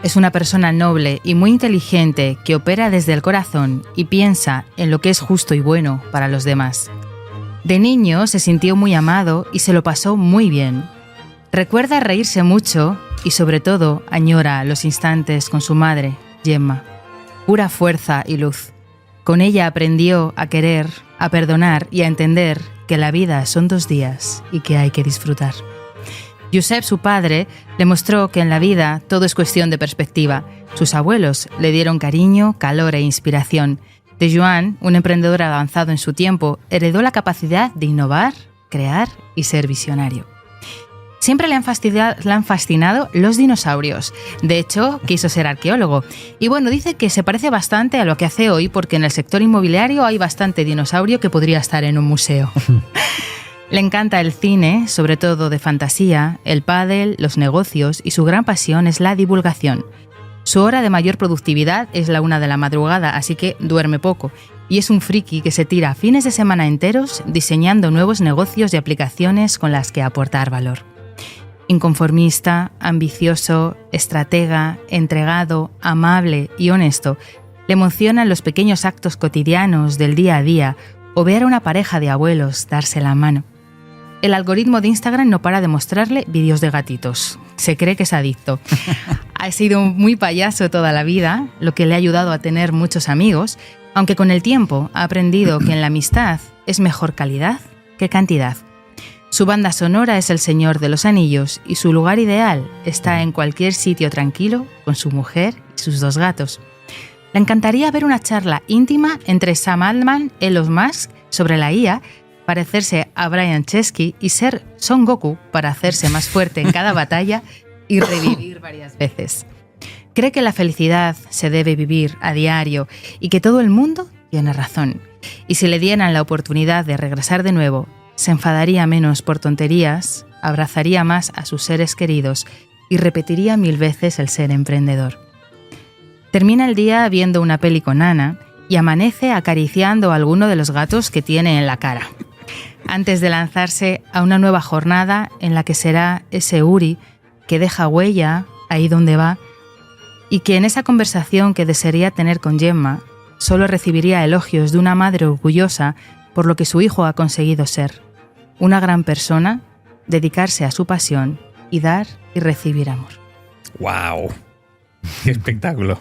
Es una persona noble y muy inteligente que opera desde el corazón y piensa en lo que es justo y bueno para los demás. De niño se sintió muy amado y se lo pasó muy bien. Recuerda reírse mucho y sobre todo añora los instantes con su madre, Gemma. Pura fuerza y luz. Con ella aprendió a querer, a perdonar y a entender que la vida son 2 días y que hay que disfrutar. Josep, su padre, le mostró que en la vida todo es cuestión de perspectiva. Sus abuelos le dieron cariño, calor e inspiración. De Joan, un emprendedor avanzado en su tiempo, heredó la capacidad de innovar, crear y ser visionario. Siempre le han fascinado los dinosaurios. De hecho, quiso ser arqueólogo. Y bueno, dice que se parece bastante a lo que hace hoy porque en el sector inmobiliario hay bastante dinosaurio que podría estar en un museo. Le encanta el cine, sobre todo de fantasía, el pádel, los negocios y su gran pasión es la divulgación. Su hora de mayor productividad es la 1 de la madrugada, así que duerme poco. Y es un friki que se tira fines de semana enteros diseñando nuevos negocios y aplicaciones con las que aportar valor. Inconformista, ambicioso, estratega, entregado, amable y honesto, le emocionan los pequeños actos cotidianos del día a día o ver a una pareja de abuelos darse la mano. El algoritmo de Instagram no para de mostrarle vídeos de gatitos. Se cree que es adicto. Ha sido muy payaso toda la vida, lo que le ha ayudado a tener muchos amigos, aunque con el tiempo ha aprendido que en la amistad es mejor calidad que cantidad. Su banda sonora es El Señor de los Anillos y su lugar ideal está en cualquier sitio tranquilo con su mujer y sus 2 gatos. Le encantaría ver una charla íntima entre Sam Altman y Elon Musk sobre la IA, parecerse a Brian Chesky y ser Son Goku para hacerse más fuerte en cada batalla y revivir varias veces. Cree que la felicidad se debe vivir a diario y que todo el mundo tiene razón. Y si le dieran la oportunidad de regresar de nuevo, se enfadaría menos por tonterías, abrazaría más a sus seres queridos y repetiría 1000 veces el ser emprendedor. Termina el día viendo una peli con Ana y amanece acariciando a alguno de los gatos que tiene en la cara. antes de lanzarse a una nueva jornada en la que será ese Uri que deja huella ahí donde va y que en esa conversación que desearía tener con Gemma solo recibiría elogios de una madre orgullosa por lo que su hijo ha conseguido ser. Una gran persona, dedicarse a su pasión y dar y recibir amor. ¡Wow! ¡Qué espectáculo!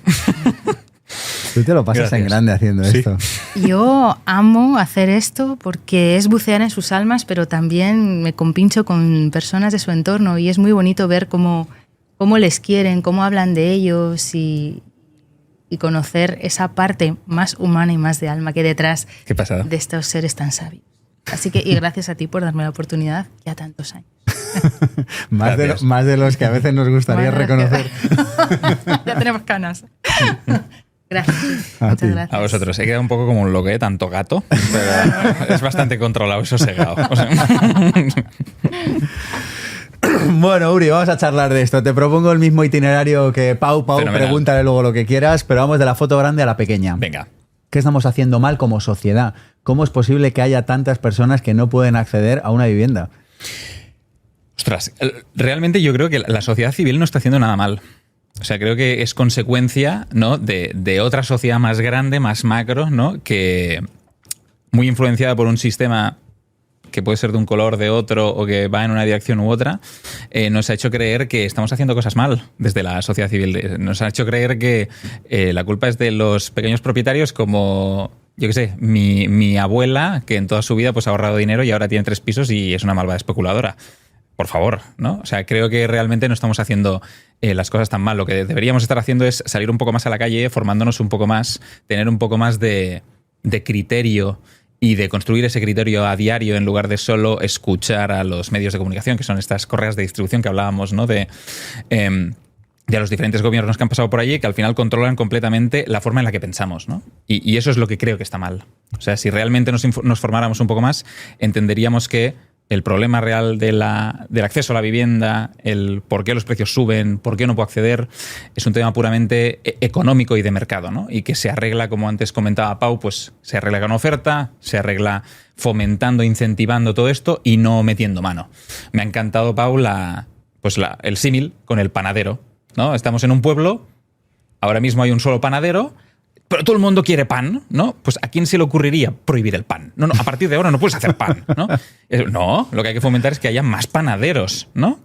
Tú te lo pasas en grande haciendo esto. Yo amo hacer esto porque es bucear en sus almas, pero también me compincho con personas de su entorno y es muy bonito ver cómo les quieren, cómo hablan de ellos y conocer esa parte más humana y más de alma que hay detrás de estos seres tan sabios. Así que, y gracias a ti por darme la oportunidad ya tantos años. más de los que a veces nos gustaría reconocer. Ya tenemos canas. Gracias. Muchas gracias. A vosotros. He quedado un poco como un loco, tanto gato, pero es bastante controlado y sosegado. O sea. Bueno, Uri, vamos a charlar de esto. Te propongo el mismo itinerario que Pau. Fenomenal. Pregúntale luego lo que quieras, pero vamos de la foto grande a la pequeña. Venga. ¿Qué estamos haciendo mal como sociedad? ¿Cómo es posible que haya tantas personas que no pueden acceder a una vivienda? Ostras, realmente yo creo que la sociedad civil no está haciendo nada mal. O sea, creo que es consecuencia, ¿no?, de otra sociedad más grande, más macro, ¿no?, que muy influenciada por un sistema que puede ser de un color, de otro, o que va en una dirección u otra, nos ha hecho creer que estamos haciendo cosas mal desde la sociedad civil. Nos ha hecho creer que la culpa es de los pequeños propietarios como, yo qué sé, mi abuela, que en toda su vida pues, ha ahorrado dinero y ahora tiene 3 pisos y es una malvada especuladora. Por favor, ¿no? O sea, creo que realmente no estamos haciendo las cosas tan mal. Lo que deberíamos estar haciendo es salir un poco más a la calle, formándonos un poco más, tener un poco más de criterio y de construir ese criterio a diario en lugar de solo escuchar a los medios de comunicación, que son estas correas de distribución que hablábamos, ¿no?, de los diferentes gobiernos que han pasado por allí, que al final controlan completamente la forma en la que pensamos, ¿no? Y eso es lo que creo que está mal. O sea, si realmente nos formáramos un poco más, entenderíamos que el problema real del acceso a la vivienda, el por qué los precios suben, por qué no puedo acceder, es un tema puramente económico y de mercado, ¿no? Y que se arregla, como antes comentaba Pau, pues se arregla con oferta, se arregla fomentando, incentivando todo esto y no metiendo mano. Me ha encantado, Pau, el símil con el panadero, ¿no? Estamos en un pueblo, ahora mismo hay un solo panadero, pero todo el mundo quiere pan, ¿no? Pues ¿a quién se le ocurriría prohibir el pan? No, a partir de ahora no puedes hacer pan, ¿no? No, lo que hay que fomentar es que haya más panaderos, ¿no?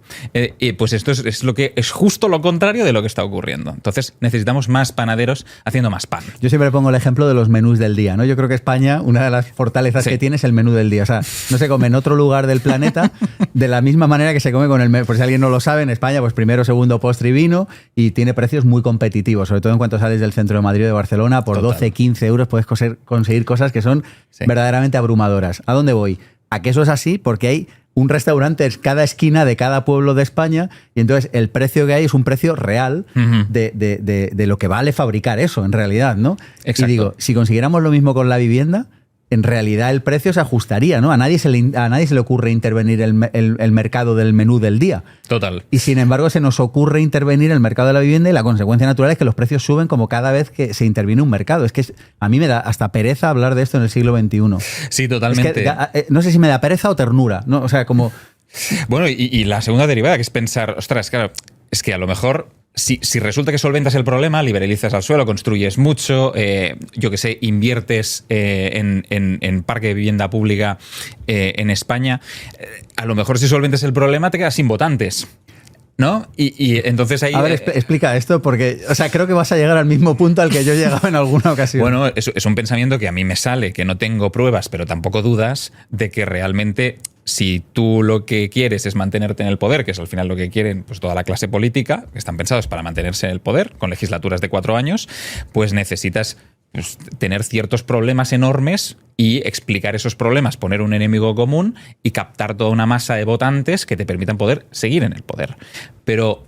Pues esto es justo lo contrario de lo que está ocurriendo. Entonces necesitamos más panaderos haciendo más pan. Yo siempre pongo el ejemplo de los menús del día, ¿no? Yo creo que España, una de las fortalezas que tiene es el menú del día. O sea, no se come en otro lugar del planeta de la misma manera que se come con el menú. Por si alguien no lo sabe, en España, pues primero, segundo, postre y vino, y tiene precios muy competitivos, sobre todo en cuanto sales del centro de Madrid o de Barcelona. Por total. 12, 15 euros puedes conseguir cosas que son verdaderamente abrumadoras. ¿A dónde voy? A que eso es así porque hay un restaurante en cada esquina de cada pueblo de España y entonces el precio que hay es un precio real de lo que vale fabricar eso, en realidad, ¿no? Exacto. Y digo, si consiguiéramos lo mismo con la vivienda, en realidad el precio se ajustaría, ¿no? A nadie se le ocurre intervenir el mercado del menú del día. Total. Y sin embargo se nos ocurre intervenir el mercado de la vivienda y la consecuencia natural es que los precios suben como cada vez que se interviene un mercado. Es que a mí me da hasta pereza hablar de esto en el siglo XXI. Sí, totalmente. Es que, no sé si me da pereza o ternura, ¿no? O sea, como... Bueno, y la segunda derivada, que es pensar, ostras, claro, es que a lo mejor... Si resulta que solventas el problema, liberalizas al suelo, construyes mucho, yo que sé, inviertes en parque de vivienda pública en España, a lo mejor si solventas el problema te quedas sin votantes, ¿no? Y entonces ahí... A ver, explica esto porque, o sea, creo que vas a llegar al mismo punto al que yo he llegado en alguna ocasión. Bueno, es un pensamiento que a mí me sale, que no tengo pruebas, pero tampoco dudas de que realmente... Si tú lo que quieres es mantenerte en el poder, que es al final lo que quieren pues toda la clase política, que están pensados para mantenerse en el poder, con legislaturas de 4 años, pues necesitas pues, tener ciertos problemas enormes y explicar esos problemas, poner un enemigo común y captar toda una masa de votantes que te permitan poder seguir en el poder. Pero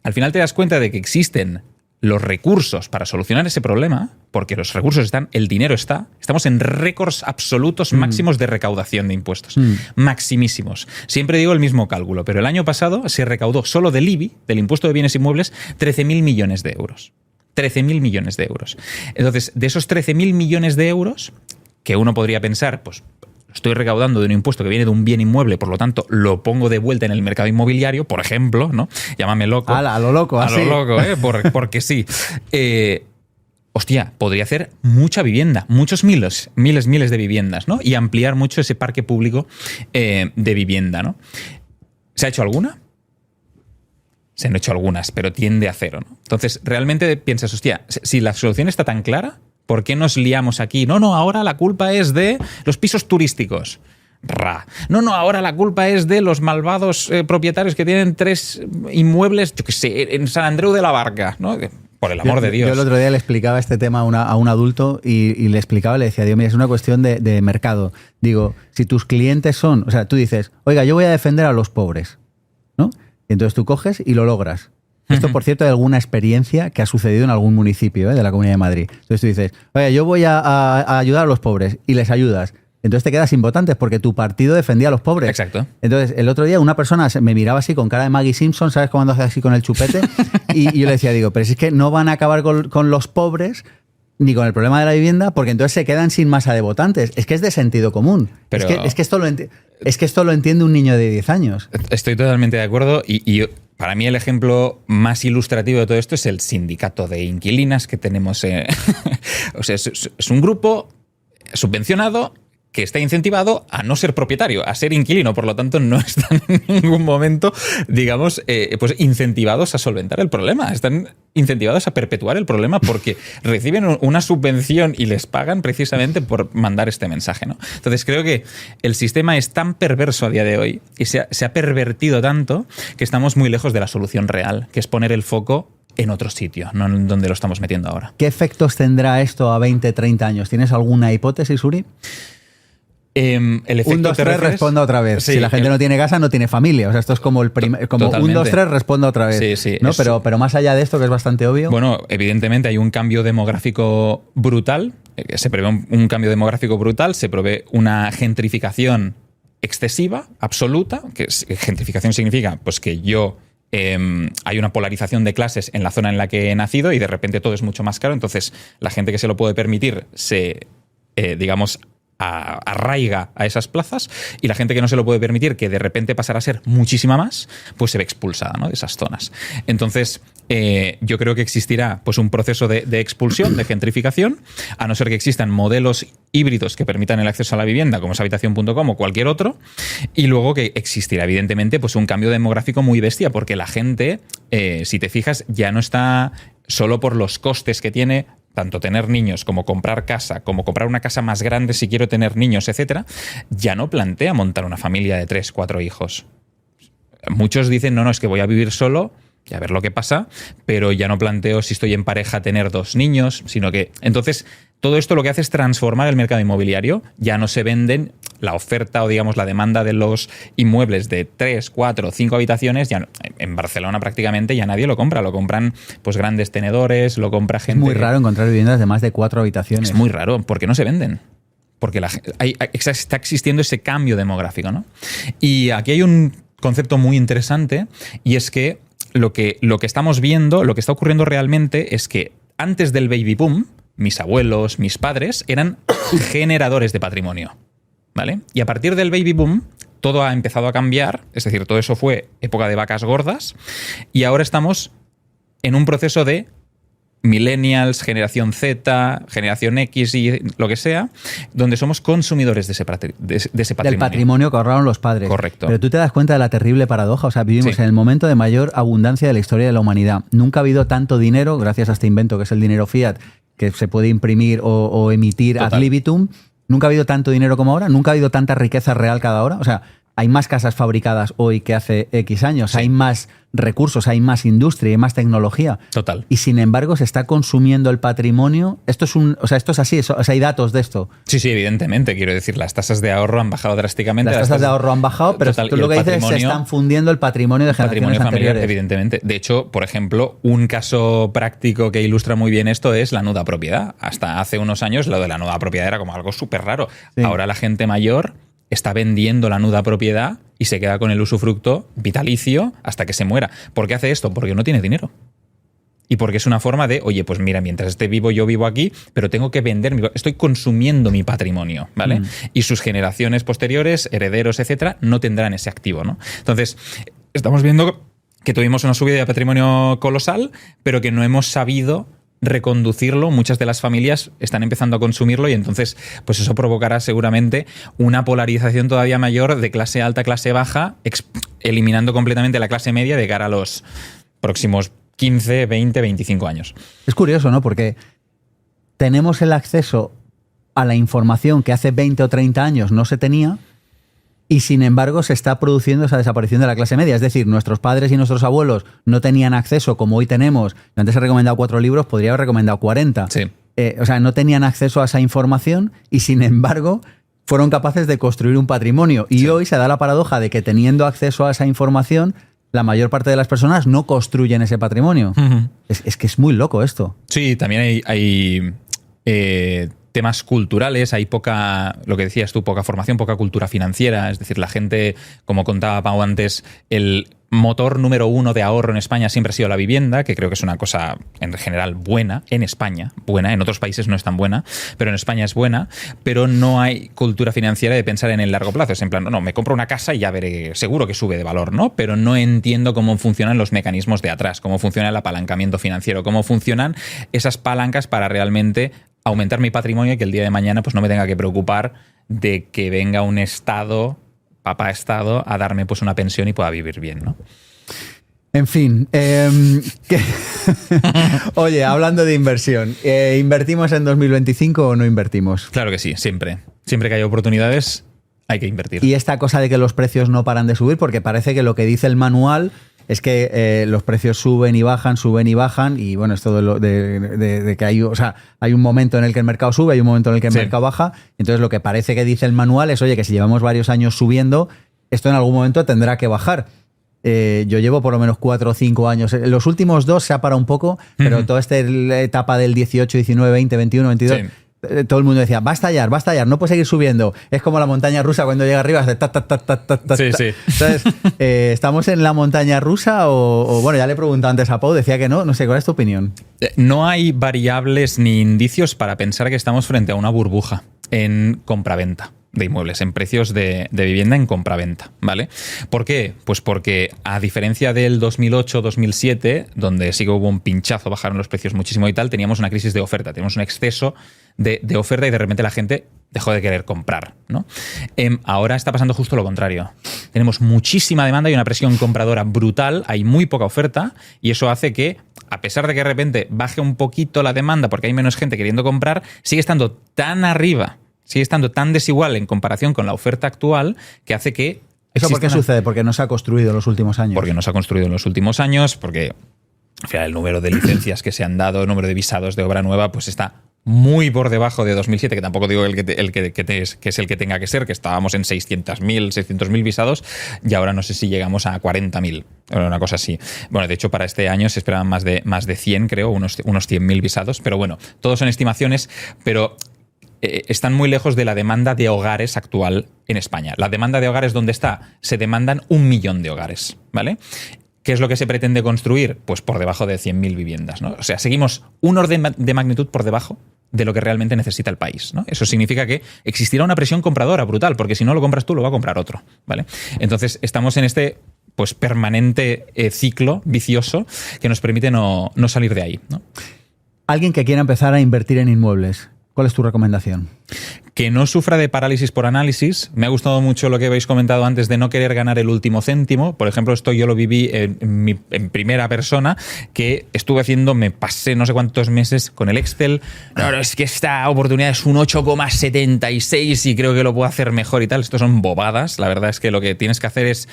al final te das cuenta de que existen los recursos para solucionar ese problema, porque los recursos están, el dinero está, estamos en récords absolutos máximos de recaudación de impuestos. Maximísimos. Siempre digo el mismo cálculo, pero el año pasado se recaudó solo del IBI, del impuesto de bienes inmuebles, 13.000 millones de euros. 13.000 millones de euros. Entonces, de esos 13.000 millones de euros, que uno podría pensar, pues estoy recaudando de un impuesto que viene de un bien inmueble, por lo tanto, lo pongo de vuelta en el mercado inmobiliario, por ejemplo, ¿no? Llámame loco. A lo loco, así. A lo loco, porque sí. Hostia, podría hacer mucha vivienda, muchos miles de viviendas, ¿no? Y ampliar mucho ese parque público de vivienda, ¿no? ¿Se ha hecho alguna? Se han hecho algunas, pero tiende a cero, ¿no? Entonces, realmente piensas, hostia, si la solución está tan clara, ¿por qué nos liamos aquí? No, ahora la culpa es de los pisos turísticos. No, ahora la culpa es de los malvados propietarios que tienen 3 inmuebles, yo qué sé, en San Andreu de la Barca, ¿no? Por el amor de Dios. Yo el otro día le explicaba este tema a un adulto y le explicaba, le decía, Dios mío, es una cuestión de mercado. Digo, si tus clientes son, o sea, tú dices, oiga, yo voy a defender a los pobres, ¿no? Y entonces tú coges y lo logras. Esto, por cierto, de alguna experiencia que ha sucedido en algún municipio de la Comunidad de Madrid. Entonces tú dices, oiga, yo voy a ayudar a los pobres y les ayudas. Entonces te quedas sin votantes porque tu partido defendía a los pobres. Exacto. Entonces, el otro día una persona me miraba así con cara de Maggie Simpson, ¿sabes? Cuando hace así con el chupete. Y yo le decía, pero si es que no van a acabar con los pobres ni con el problema de la vivienda, porque entonces se quedan sin masa de votantes. Es que es de sentido común. Pero es que esto lo entiende un niño de 10 años. Estoy totalmente de acuerdo y para mí el ejemplo más ilustrativo de todo esto es el sindicato de inquilinas que tenemos. O sea, es un grupo subvencionado que está incentivado a no ser propietario, a ser inquilino, por lo tanto no están en ningún momento, digamos, pues incentivados a solventar el problema, están incentivados a perpetuar el problema porque reciben una subvención y les pagan precisamente por mandar este mensaje, ¿no? Entonces creo que el sistema es tan perverso a día de hoy y se ha pervertido tanto que estamos muy lejos de la solución real, que es poner el foco en otro sitio, no en donde lo estamos metiendo ahora. ¿Qué efectos tendrá esto a 20, 30 años? ¿Tienes alguna hipótesis, Uri? El efecto 1, 2, 3, responda otra vez. Sí, si la gente no tiene casa, no tiene familia. O sea, esto es como el como 1, 2, 3, responda otra vez. Sí, ¿no? Pero más allá de esto, que es bastante obvio. Bueno, evidentemente hay un cambio demográfico brutal. Se prevé un cambio demográfico brutal, se prevé una gentrificación excesiva, absoluta. Gentrificación significa pues que hay una polarización de clases en la zona en la que he nacido y de repente todo es mucho más caro. Entonces, la gente que se lo puede permitir digamos, arraiga a esas plazas y la gente que no se lo puede permitir, que de repente pasará a ser muchísima más, pues se ve expulsada, ¿no? De esas zonas. Entonces, yo creo que existirá pues un proceso de expulsión, de gentrificación, a no ser que existan modelos híbridos que permitan el acceso a la vivienda, como es Habitación.com o cualquier otro, y luego que existirá, evidentemente, pues un cambio demográfico muy bestia, porque la gente, si te fijas, ya no está solo por los costes que tiene tanto tener niños como comprar casa, como comprar una casa más grande si quiero tener niños, etcétera, ya no plantea montar una familia de 3, 4 hijos. Muchos dicen, no, es que voy a vivir solo y a ver lo que pasa, pero ya no planteo si estoy en pareja tener 2 niños, sino que... Entonces, todo esto lo que hace es transformar el mercado inmobiliario. Ya no se venden la oferta o, digamos, la demanda de los inmuebles de 3, 4, 5 habitaciones. Ya no, en Barcelona prácticamente ya nadie lo compra. Lo compran pues grandes tenedores, lo compra gente... Es muy raro encontrar viviendas de más de 4 habitaciones. Es muy raro, porque no se venden. Porque está existiendo ese cambio demográfico, ¿no? Y aquí hay un concepto muy interesante y es que lo que estamos viendo, lo que está ocurriendo realmente es que antes del baby boom, mis abuelos, mis padres, eran generadores de patrimonio, ¿vale? Y a partir del baby boom, todo ha empezado a cambiar, es decir, todo eso fue época de vacas gordas, y ahora estamos en un proceso de millennials, generación Z, generación X y lo que sea, donde somos consumidores de ese patrimonio. Del patrimonio que ahorraron los padres. Correcto. Pero tú te das cuenta de la terrible paradoja. O sea, vivimos en el momento de mayor abundancia de la historia de la humanidad. Nunca ha habido tanto dinero, gracias a este invento que es el dinero fiat, que se puede imprimir o emitir ad libitum. Nunca ha habido tanto dinero como ahora. Nunca ha habido tanta riqueza real cada hora. O sea, hay más casas fabricadas hoy que hace X años. Sí. Hay más recursos, hay más industria, hay más tecnología. Total. Y sin embargo se está consumiendo el patrimonio. Esto es así, hay datos de esto. Sí, evidentemente. Quiero decir, las tasas de ahorro han bajado drásticamente. Las tasas de ahorro han bajado, pero tú lo que dices es que se están fundiendo el patrimonio de generaciones familiar, anteriores. Evidentemente. De hecho, por ejemplo, un caso práctico que ilustra muy bien esto es la nuda propiedad. Hasta hace unos años lo de la nuda propiedad era como algo súper raro. Sí. Ahora la gente mayor está vendiendo la nuda propiedad y se queda con el usufructo vitalicio hasta que se muera. ¿Por qué hace esto? Porque no tiene dinero. y porque es una forma de, oye, pues mira, mientras esté vivo yo vivo aquí, pero tengo que vender, estoy consumiendo mi patrimonio, ¿vale? Y sus generaciones posteriores, herederos, etcétera, no tendrán ese activo, ¿no? Entonces, estamos viendo que tuvimos una subida de patrimonio colosal, pero que no hemos sabido reconducirlo. Muchas de las familias están empezando a consumirlo y entonces pues eso provocará seguramente una polarización todavía mayor de clase alta, clase baja, eliminando completamente la clase media de cara a los próximos 15, 20, 25 años. Es curioso, ¿no? Porque tenemos el acceso a la información que hace 20 o 30 años no se tenía, y sin embargo se está produciendo esa desaparición de la clase media. Es decir, nuestros padres y nuestros abuelos no tenían acceso como hoy tenemos. Yo antes he recomendado 4 libros, podría haber recomendado 40. Sí. O sea, no tenían acceso a esa información y sin embargo fueron capaces de construir un patrimonio. Y hoy se da la paradoja de que teniendo acceso a esa información, la mayor parte de las personas no construyen ese patrimonio. Es que es muy loco esto. Sí, también hay temas culturales, hay poca, lo que decías tú, poca formación, poca cultura financiera. Es decir, la gente, como contaba Pau antes, el motor número 1 de ahorro en España siempre ha sido la vivienda, que creo que es una cosa en general buena, en España, buena, en otros países no es tan buena, pero en España es buena, pero no hay cultura financiera de pensar en el largo plazo. Es en plan, no, me compro una casa y ya veré, seguro que sube de valor, ¿no? Pero no entiendo cómo funcionan los mecanismos de atrás, cómo funciona el apalancamiento financiero, cómo funcionan esas palancas para realmente aumentar mi patrimonio y que el día de mañana pues no me tenga que preocupar de que venga un Estado, papá Estado, a darme pues una pensión y pueda vivir bien, ¿no? En fin, oye, hablando de inversión, ¿invertimos en 2025 o no invertimos? Claro que sí, siempre. Siempre que haya oportunidades hay que invertir. Y esta cosa de que los precios no paran de subir, porque parece que lo que dice el manual es que los precios suben y bajan, y bueno, esto de que hay, o sea, hay un momento en el que el mercado sube, hay un momento en el que el mercado baja. Entonces lo que parece que dice el manual es, oye, que si llevamos varios años subiendo, esto en algún momento tendrá que bajar. Yo llevo por lo menos 4 o 5 años. Los últimos 2 se ha parado un poco, pero toda esta etapa del 18, 19, 20, 21, 22... Sí. Todo el mundo decía, va a estallar, no puede seguir subiendo. Es como la montaña rusa cuando llega arriba, hace ta, ta, ta, ta, ta, ta. Sí, sí. Entonces, ¿estamos en la montaña rusa o bueno, ya le pregunté antes a Pau, decía que no sé, ¿cuál es tu opinión? No hay variables ni indicios para pensar que estamos frente a una burbuja en compraventa de inmuebles, en precios de vivienda en compraventa, ¿vale? ¿Por qué? Pues porque a diferencia del 2008-2007, donde sí que hubo un pinchazo, bajaron los precios muchísimo y tal, teníamos una crisis de oferta, teníamos un exceso de oferta y de repente la gente dejó de querer comprar, ¿no? Ahora está pasando justo lo contrario. Tenemos muchísima demanda y una presión compradora brutal, hay muy poca oferta y eso hace que, a pesar de que de repente baje un poquito la demanda porque hay menos gente queriendo comprar, sigue estando tan arriba, sigue estando tan desigual en comparación con la oferta actual que hace que... ¿Eso por qué sucede? Porque no se ha construido en los últimos años. Porque no se ha construido en los últimos años, porque al final el número de licencias que se han dado, el número de visados de obra nueva, pues está muy por debajo de 2007, que tampoco digo que es el que tenga que ser, que estábamos en 600.000 visados y ahora no sé si llegamos a 40.000, una cosa así. Bueno, de hecho para este año se esperaban más de 100, creo, unos 100.000 visados, pero bueno, todos son estimaciones, pero están muy lejos de la demanda de hogares actual en España. La demanda de hogares, ¿dónde está? Se demandan 1 millón de hogares, ¿vale? ¿Qué es lo que se pretende construir? Pues por debajo de 100.000 viviendas, ¿no? O sea, seguimos un orden de magnitud por debajo de lo que realmente necesita el país, ¿no? Eso significa que existirá una presión compradora brutal, porque si no lo compras tú, lo va a comprar otro, ¿vale? Entonces, estamos en este pues permanente ciclo vicioso que nos permite no salir de ahí, ¿no? Alguien que quiera empezar a invertir en inmuebles, ¿cuál es tu recomendación? Que no sufra de parálisis por análisis. Me ha gustado mucho lo que habéis comentado antes de no querer ganar el último céntimo. Por ejemplo, esto yo lo viví en primera persona, que estuve haciendo, me pasé no sé cuántos meses con el Excel. No, es que esta oportunidad es un 8,76 y creo que lo puedo hacer mejor y tal. Esto son bobadas. La verdad es que lo que tienes que hacer es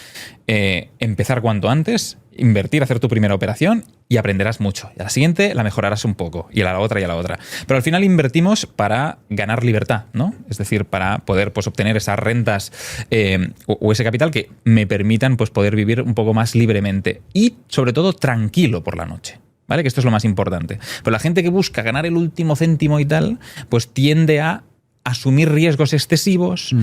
empezar cuanto antes, invertir, hacer tu primera operación y aprenderás mucho. Y a la siguiente la mejorarás un poco y a la otra y a la otra. Pero al final invertimos para ganar libertad, ¿no? Es decir, para poder pues, obtener esas rentas o ese capital que me permitan pues, poder vivir un poco más libremente y sobre todo tranquilo por la noche, ¿vale? Que esto es lo más importante. Pero la gente que busca ganar el último céntimo y tal, pues tiende a asumir riesgos excesivos,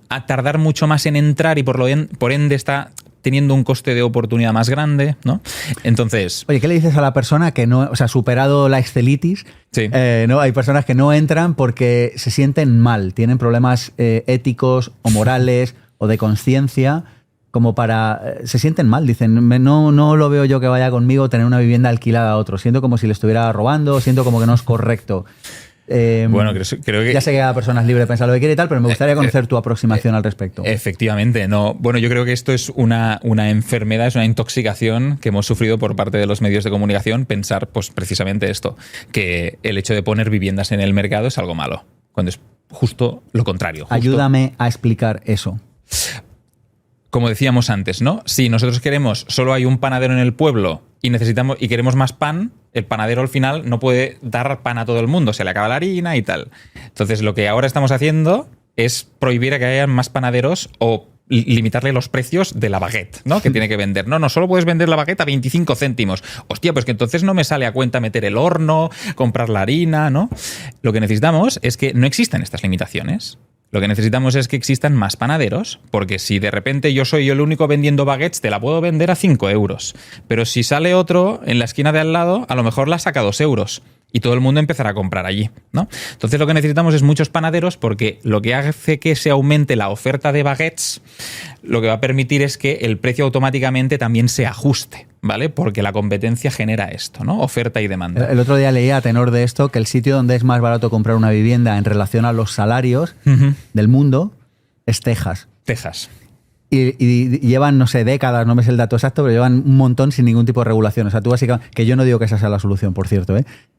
a tardar mucho más en entrar y por ende está teniendo un coste de oportunidad más grande, ¿no? Entonces... Oye, ¿qué le dices a la persona que no, o sea, superado la excelitis, Sí. ¿no? Hay personas que no entran porque se sienten mal, tienen problemas éticos o morales o de conciencia, como para... se sienten mal, dicen, no lo veo yo que vaya conmigo tener una vivienda alquilada a otro, siento como si le estuviera robando, siento como que no es correcto. Bueno, creo que... Ya sé que cada persona es libre de pensar lo que quiere y tal, pero me gustaría conocer tu aproximación al respecto. Efectivamente, no. Bueno, yo creo que esto es una enfermedad, es una intoxicación que hemos sufrido por parte de los medios de comunicación, pensar pues precisamente esto, que el hecho de poner viviendas en el mercado es algo malo, cuando es justo lo contrario. Justo. Ayúdame a explicar eso. Como decíamos antes, ¿no? Si nosotros solo hay un panadero en el pueblo y queremos más pan, el panadero al final no puede dar pan a todo el mundo, se le acaba la harina y tal. Entonces, lo que ahora estamos haciendo es prohibir a que haya más panaderos o limitarle los precios de la baguette, ¿no? Que tiene que vender. No, solo puedes vender la baguette a 25 céntimos. Hostia, pues que entonces no me sale a cuenta meter el horno, comprar la harina, ¿no? Lo que necesitamos es que no existan estas limitaciones. Lo que necesitamos es que existan más panaderos, porque si de repente yo soy el único vendiendo baguettes, te la puedo vender a 5 euros. Pero si sale otro en la esquina de al lado, a lo mejor la saca a 2 euros. Y todo el mundo empezará a comprar allí, ¿no? Entonces lo que necesitamos es muchos panaderos, porque lo que hace que se aumente la oferta de baguettes, lo que va a permitir es que el precio automáticamente también se ajuste, ¿vale? Porque la competencia genera esto, ¿no? Oferta y demanda. El otro día leía a tenor de esto que el sitio donde es más barato comprar una vivienda en relación a los salarios del mundo es Texas. Texas. Y llevan, no sé, décadas, no me sé el dato exacto, pero llevan un montón sin ningún tipo de regulación. O sea, tú básicamente, que yo no digo que esa sea la solución, por cierto,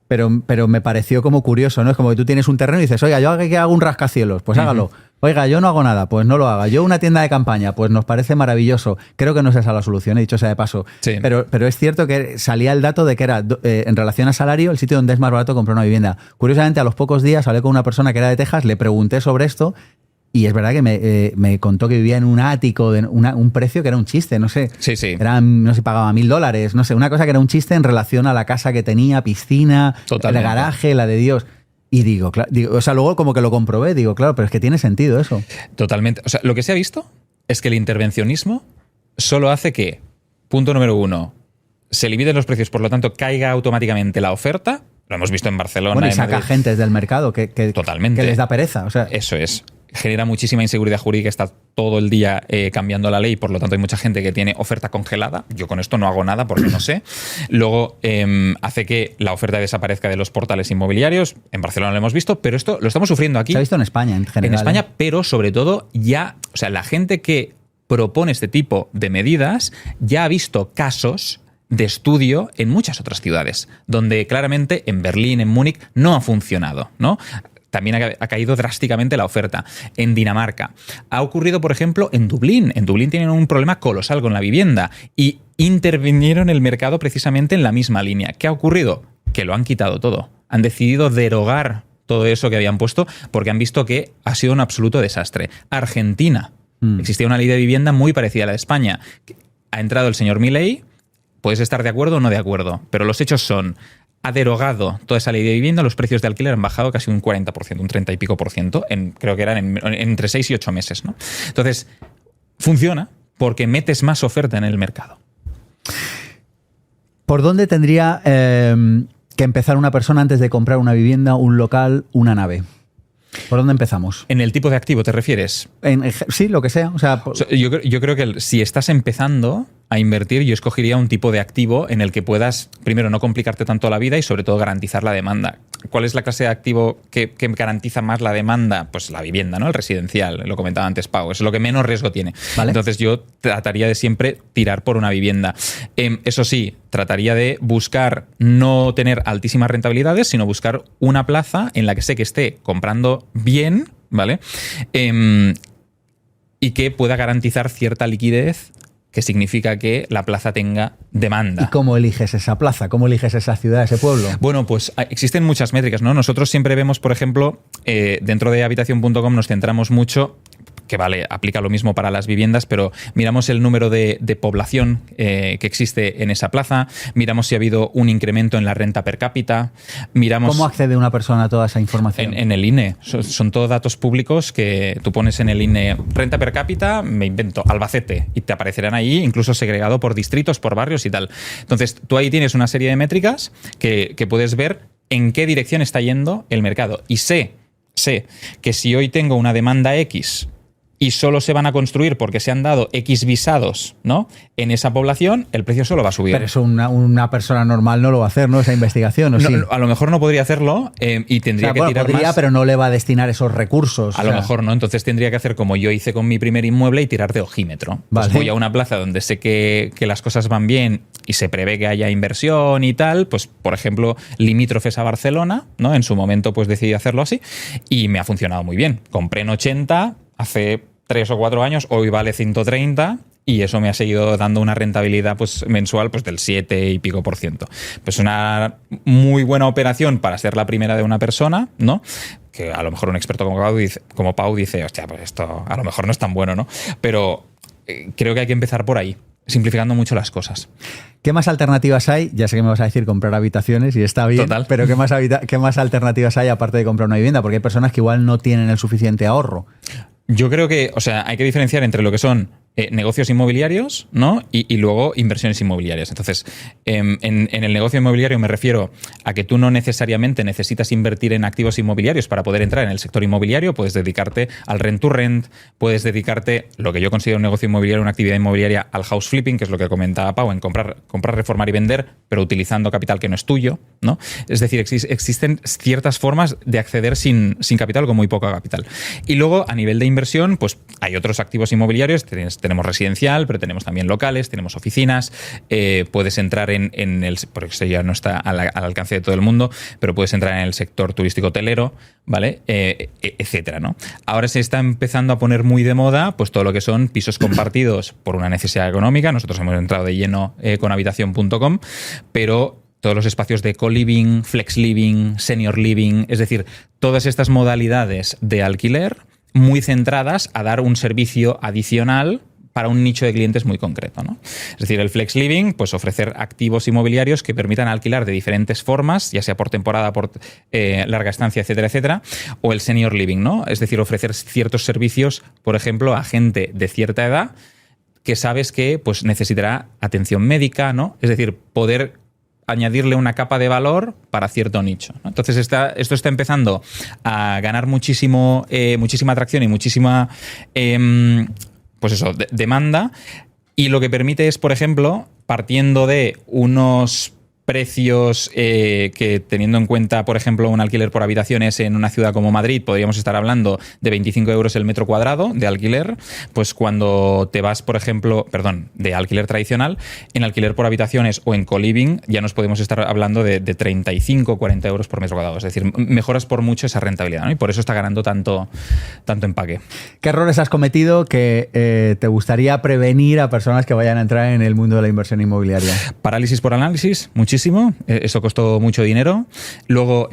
pero me pareció como curioso, ¿no? Es como que tú tienes un terreno y dices, oiga, yo hago un rascacielos, pues hágalo. Oiga, yo no hago nada, pues no lo haga. Yo una tienda de campaña, pues nos parece maravilloso. Creo que no es esa la solución, he dicho sea de paso. Sí. Pero es cierto que salía el dato de que era, en relación a salario, el sitio donde es más barato comprar una vivienda. Curiosamente, a los pocos días hablé con una persona que era de Texas, le pregunté sobre esto. Y es verdad que me contó que vivía en un ático de un precio que era un chiste, no sé. Sí, sí. No sé, pagaba $1.000, no sé, una cosa que era un chiste en relación a la casa que tenía, piscina, Totalmente. el garaje, la de Dios. Y digo, o sea, luego como que lo comprobé, digo, claro, pero es que tiene sentido eso. Totalmente. O sea, lo que se ha visto es que el intervencionismo solo hace que, punto número 1, se limiten los precios, por lo tanto, caiga automáticamente la oferta. Lo hemos visto en Barcelona. Bueno, y saca gente del mercado que Totalmente. Que les da pereza. O sea, eso es. Genera muchísima inseguridad jurídica, está todo el día cambiando la ley, por lo tanto hay mucha gente que tiene oferta congelada. Yo con esto no hago nada porque no sé. Luego hace que la oferta desaparezca de los portales inmobiliarios. En Barcelona lo hemos visto, pero esto lo estamos sufriendo aquí. Se ha visto en España en general. En España, pero sobre todo ya, o sea, la gente que propone este tipo de medidas ya ha visto casos de estudio en muchas otras ciudades, donde claramente en Berlín, en Múnich, no ha funcionado, ¿no? También ha caído drásticamente la oferta. En Dinamarca. Ha ocurrido, por ejemplo, en Dublín. En Dublín tienen un problema colosal con la vivienda y intervinieron el mercado precisamente en la misma línea. ¿Qué ha ocurrido? Que lo han quitado todo. Han decidido derogar todo eso que habían puesto porque han visto que ha sido un absoluto desastre. Argentina. Existía una ley de vivienda muy parecida a la de España. Ha entrado el señor Milei. Puedes estar de acuerdo o no de acuerdo, pero los hechos son... Ha derogado toda esa ley de vivienda, los precios de alquiler han bajado casi un 40%, un 30 y pico por ciento, creo que eran entre 6 y 8 meses, ¿no? Entonces, funciona porque metes más oferta en el mercado. ¿Por dónde tendría que empezar una persona antes de comprar una vivienda, un local, una nave? ¿Por dónde empezamos? ¿En el tipo de activo te refieres? Sí, lo que sea. O sea, yo creo que si estás empezando a invertir, yo escogería un tipo de activo en el que puedas, primero, no complicarte tanto la vida y sobre todo garantizar la demanda. ¿Cuál es la clase de activo que garantiza más la demanda? Pues la vivienda, ¿no? El residencial, lo comentaba antes Pau, es lo que menos riesgo tiene. ¿Vale? Entonces yo trataría de siempre tirar por una vivienda. Eso sí, trataría de buscar no tener altísimas rentabilidades, sino buscar una plaza en la que sé que esté comprando bien, ¿vale? Y que pueda garantizar cierta liquidez, que significa que la plaza tenga demanda. ¿Y cómo eliges esa plaza? ¿Cómo eliges esa ciudad, ese pueblo? Bueno, pues existen muchas métricas, ¿no? Nosotros siempre vemos, por ejemplo, dentro de Habitación.com nos centramos mucho, que vale, aplica lo mismo para las viviendas, pero miramos el número de población que existe en esa plaza, miramos si ha habido un incremento en la renta per cápita, miramos... ¿Cómo accede una persona a toda esa información? En el INE. Son todos datos públicos que tú pones en el INE, renta per cápita, me invento, Albacete, y te aparecerán ahí, incluso segregado por distritos, por barrios y tal. Entonces, tú ahí tienes una serie de métricas que puedes ver en qué dirección está yendo el mercado. Y sé que si hoy tengo una demanda X y solo se van a construir porque se han dado X visados, ¿no?, en esa población, el precio solo va a subir. Pero eso una persona normal no lo va a hacer, ¿no? Esa investigación, ¿o sí? A lo mejor no podría hacerlo y tendría que tirar más. Pero no le va a destinar esos recursos. A lo mejor no, entonces tendría que hacer como yo hice con mi primer inmueble y tirar de ojímetro. Vale. Pues voy a una plaza donde sé que las cosas van bien y se prevé que haya inversión y tal, pues por ejemplo, limítrofes a Barcelona, ¿no? En su momento pues decidí hacerlo así y me ha funcionado muy bien. Compré en 80 hace 3 o 4 años, hoy vale 130 y eso me ha seguido dando una rentabilidad pues mensual pues del 7 y pico %. Pues una muy buena operación para ser la primera de una persona, ¿no? Que a lo mejor un experto como Pau dice, hostia, pues esto a lo mejor no es tan bueno, ¿no? Pero creo que hay que empezar por ahí, simplificando mucho las cosas. ¿Qué más alternativas hay? Ya sé que me vas a decir comprar habitaciones y está bien, Total. Pero ¿qué más alternativas hay aparte de comprar una vivienda? Porque hay personas que igual no tienen el suficiente ahorro. Yo creo que, o sea, hay que diferenciar entre lo que son negocios inmobiliarios, ¿no? Y luego inversiones inmobiliarias. Entonces, en el negocio inmobiliario me refiero a que tú no necesariamente necesitas invertir en activos inmobiliarios para poder entrar en el sector inmobiliario. Puedes dedicarte al rent to rent, puedes dedicarte, lo que yo considero un negocio inmobiliario, una actividad inmobiliaria, al house flipping, que es lo que comentaba Pau, en comprar, reformar y vender, pero utilizando capital que no es tuyo, ¿no? Es decir, existen ciertas formas de acceder sin capital, con muy poco capital. Y luego, a nivel de inversión, pues hay otros activos inmobiliarios. Tenemos residencial, pero tenemos también locales, tenemos oficinas, puedes entrar en el, porque eso ya no está al alcance de todo el mundo, pero puedes entrar en el sector turístico hotelero, ¿vale? Etcétera, ¿no? Ahora se está empezando a poner muy de moda pues todo lo que son pisos compartidos por una necesidad económica. Nosotros hemos entrado de lleno con Habitación.com, pero todos los espacios de co-living, flex living, senior living, es decir, todas estas modalidades de alquiler muy centradas a dar un servicio adicional para un nicho de clientes muy concreto, ¿no? Es decir, el flex living, pues ofrecer activos inmobiliarios que permitan alquilar de diferentes formas, ya sea por temporada, por larga estancia, etcétera, etcétera, o el senior living, ¿no? Es decir, ofrecer ciertos servicios, por ejemplo, a gente de cierta edad que sabes que pues necesitará atención médica, ¿no? Es decir, poder añadirle una capa de valor para cierto nicho, ¿no? Entonces esto está empezando a ganar muchísima atracción y muchísima demanda, y lo que permite es, por ejemplo, partiendo de unos precios que, teniendo en cuenta, por ejemplo, un alquiler por habitaciones en una ciudad como Madrid, podríamos estar hablando de 25 euros el metro cuadrado de alquiler, pues cuando te vas, por ejemplo, de alquiler tradicional, en alquiler por habitaciones o en co-living ya nos podemos estar hablando de 35, 40 euros por metro cuadrado. Es decir, mejoras por mucho esa rentabilidad, ¿no? Y por eso está ganando tanto empaque. ¿Qué errores has cometido que te gustaría prevenir a personas que vayan a entrar en el mundo de la inversión inmobiliaria? Parálisis por análisis, muchísimo. Eso costó mucho dinero. Luego,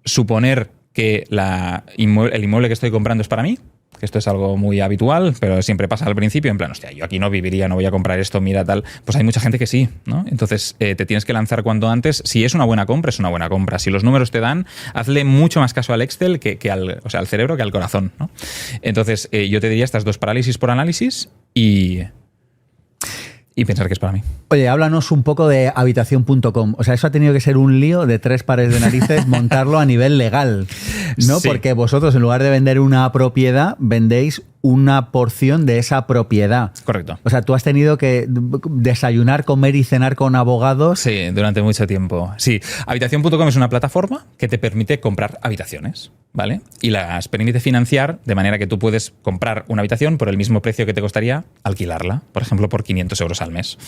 suponer que el inmueble que estoy comprando es para mí, que esto es algo muy habitual, pero siempre pasa al principio, en plan, hostia, yo aquí no viviría, no voy a comprar esto, mira tal. Pues hay mucha gente que sí, ¿no? Entonces, te tienes que lanzar cuanto antes. Si es una buena compra, es una buena compra. Si los números te dan, hazle mucho más caso al Excel al cerebro que al corazón, ¿no? Entonces, yo te diría estas dos: parálisis por análisis y pensar que es para mí. Oye, háblanos un poco de Habitación.com. O sea, eso ha tenido que ser un lío de 3 pares de narices montarlo a nivel legal, ¿no? Sí. Porque vosotros, en lugar de vender una propiedad, vendéis una porción de esa propiedad. Correcto. O sea, tú has tenido que desayunar, comer y cenar con abogados. Sí, durante mucho tiempo. Sí, Habitación.com es una plataforma que te permite comprar habitaciones, ¿vale? Y las permite financiar de manera que tú puedes comprar una habitación por el mismo precio que te costaría alquilarla, por ejemplo, por 500 euros al mes.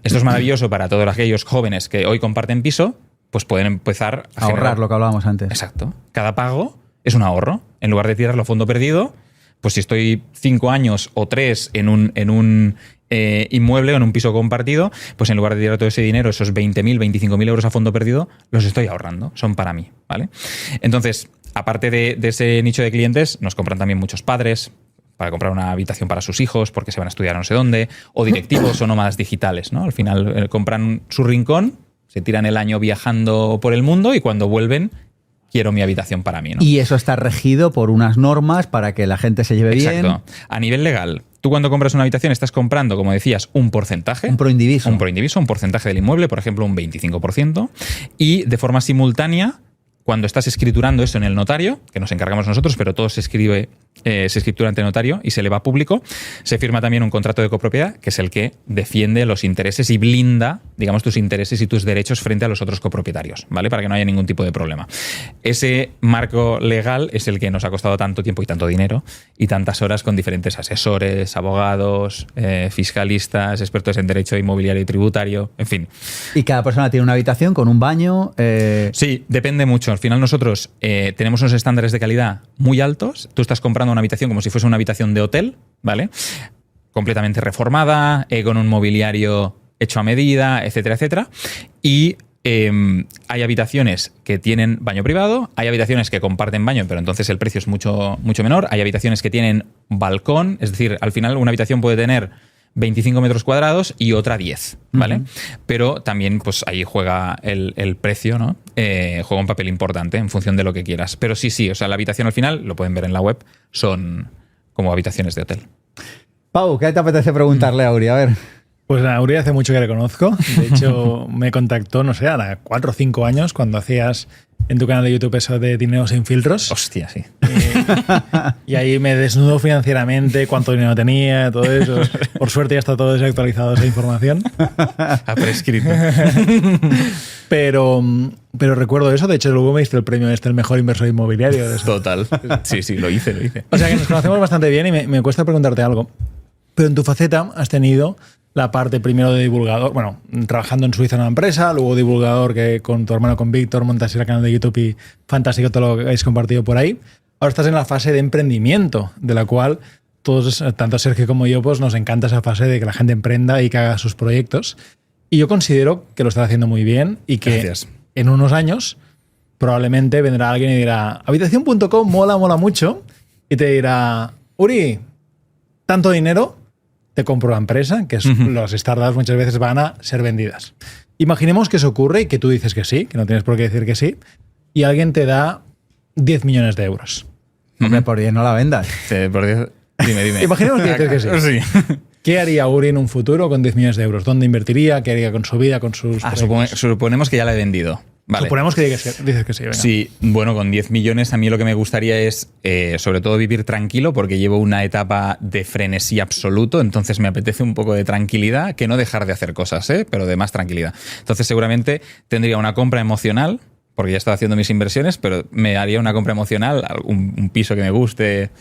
Esto es maravilloso para todos aquellos jóvenes que hoy comparten piso, pues pueden empezar a ahorrar, lo que hablábamos antes. Exacto. Cada pago es un ahorro. En lugar de tirarlo a fondo perdido, pues si estoy 5 años o 3 en un inmueble o en un piso compartido, pues en lugar de tirar todo ese dinero, esos 20.000, 25.000 euros a fondo perdido, los estoy ahorrando. Son para mí, ¿vale? Entonces, aparte de ese nicho de clientes, nos compran también muchos padres para comprar una habitación para sus hijos porque se van a estudiar a no sé dónde, o directivos o nómadas digitales, ¿no? Al final compran su rincón, se tiran el año viajando por el mundo y cuando vuelven, quiero mi habitación para mí, ¿no? Y eso está regido por unas normas para que la gente se lleve bien. Exacto. A nivel legal, tú cuando compras una habitación estás comprando, como decías, un porcentaje. Un proindiviso. Un porcentaje del inmueble, por ejemplo, un 25%. Y de forma simultánea, cuando estás escriturando eso en el notario, que nos encargamos nosotros, pero todo se escritura ante notario y se eleva a público, se firma también un contrato de copropiedad, que es el que defiende los intereses y blinda, digamos, tus intereses y tus derechos frente a los otros copropietarios, ¿vale? Para que no haya ningún tipo de problema. Ese marco legal es el que nos ha costado tanto tiempo y tanto dinero y tantas horas con diferentes asesores, abogados, fiscalistas, expertos en derecho inmobiliario y tributario, en fin. Y cada persona tiene una habitación con un baño. Sí, depende mucho. Al final nosotros tenemos unos estándares de calidad muy altos. Tú estás comprando una habitación como si fuese una habitación de hotel, ¿vale? Completamente reformada, con un mobiliario hecho a medida, etcétera, etcétera. Y hay habitaciones que tienen baño privado, hay habitaciones que comparten baño, pero entonces el precio es mucho, mucho menor. Hay habitaciones que tienen balcón, es decir, al final una habitación puede tener 25 metros cuadrados y otra 10, ¿vale? Uh-huh. Pero también, pues ahí juega el precio, ¿no? Juega un papel importante en función de lo que quieras. Pero sí, o sea, la habitación al final, lo pueden ver en la web, son como habitaciones de hotel. Pau, ¿qué te apetece preguntarle a Uri? A ver. Pues a Uri hace mucho que le conozco. De hecho, me contactó, no sé, a 4 o 5 años cuando hacías en tu canal de YouTube eso de Dinero sin filtros. Hostia, sí. Y ahí me desnudo financieramente, cuánto dinero tenía, todo eso. Por suerte ya está todo desactualizado esa información. Ha prescrito. Pero recuerdo eso. De hecho, luego me diste el premio el mejor inversor inmobiliario. De eso. Total. Sí, lo hice. O sea que nos conocemos bastante bien y me cuesta preguntarte algo. Pero en tu faceta has tenido la parte primero de divulgador, bueno, trabajando en Suiza en una empresa, luego divulgador que con tu hermano, con Víctor, montaste el canal de YouTube y fantástico todo lo que habéis compartido por ahí. Ahora estás en la fase de emprendimiento, de la cual todos, tanto Sergio como yo, pues nos encanta esa fase de que la gente emprenda y que haga sus proyectos. Y yo considero que lo estás haciendo muy bien y que en unos años probablemente vendrá alguien y dirá, habitación.com mola mucho, y te dirá, Uri, tanto dinero, te compro la empresa, que es, los startups muchas veces van a ser vendidas. Imaginemos que eso ocurre y que tú dices que sí, que no tienes por qué decir que sí, y alguien te da 10 millones de euros. Hombre, por 10 no la vendas. Sí, por 10. Dime. Imaginemos que dices que sí. Sí. ¿Qué haría Uri en un futuro con 10 millones de euros? ¿Dónde invertiría? ¿Qué haría con su vida, con sus suponemos que ya la he vendido. Vale. Suponemos que dices que sí. Venga. Sí, bueno, con 10 millones a mí lo que me gustaría es sobre todo vivir tranquilo porque llevo una etapa de frenesí absoluto, entonces me apetece un poco de tranquilidad, que no dejar de hacer cosas, pero de más tranquilidad. Entonces seguramente tendría una compra emocional, porque ya he estado haciendo mis inversiones, pero me haría una compra emocional, un piso que me guste,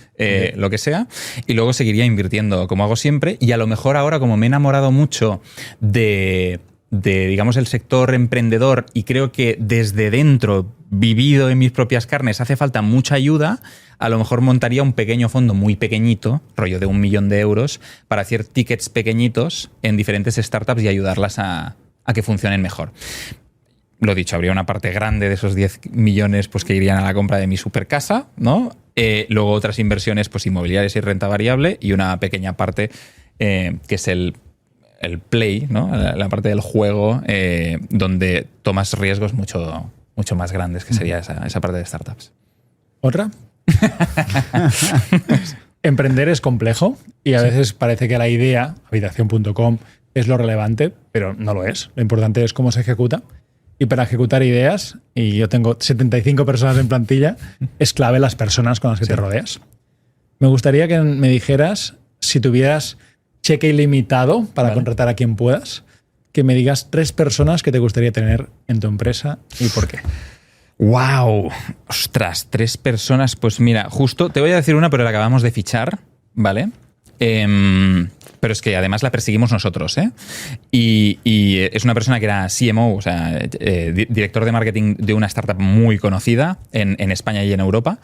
lo que sea, y luego seguiría invirtiendo como hago siempre, y a lo mejor ahora como me he enamorado mucho de digamos, el sector emprendedor y creo que desde dentro, vivido en mis propias carnes, hace falta mucha ayuda, a lo mejor montaría un pequeño fondo muy pequeñito, rollo de 1 millón de euros, para hacer tickets pequeñitos en diferentes startups y ayudarlas a que funcionen mejor. Lo dicho, habría una parte grande de esos 10 millones pues, que irían a la compra de mi supercasa, ¿no? Luego otras inversiones pues, inmobiliarias y renta variable y una pequeña parte que es el play, ¿no? La parte del juego donde tomas riesgos mucho más grandes, que sería esa parte de startups. ¿Otra? Emprender es complejo y a veces parece que la idea, habitación.com, es lo relevante, pero no lo es. Lo importante es cómo se ejecuta. Y para ejecutar ideas, y yo tengo 75 personas en plantilla, es clave las personas con las que te rodeas. Me gustaría que me dijeras, si tuvieras cheque ilimitado para contratar a quien puedas, que me digas 3 personas que te gustaría tener en tu empresa y por qué. ¡Wow! Ostras, 3 personas. Pues mira, justo te voy a decir una, pero la acabamos de fichar, ¿vale? Pero es que además la perseguimos nosotros, ¿eh? Y es una persona que era CMO, o sea, director de marketing de una startup muy conocida en España y en Europa,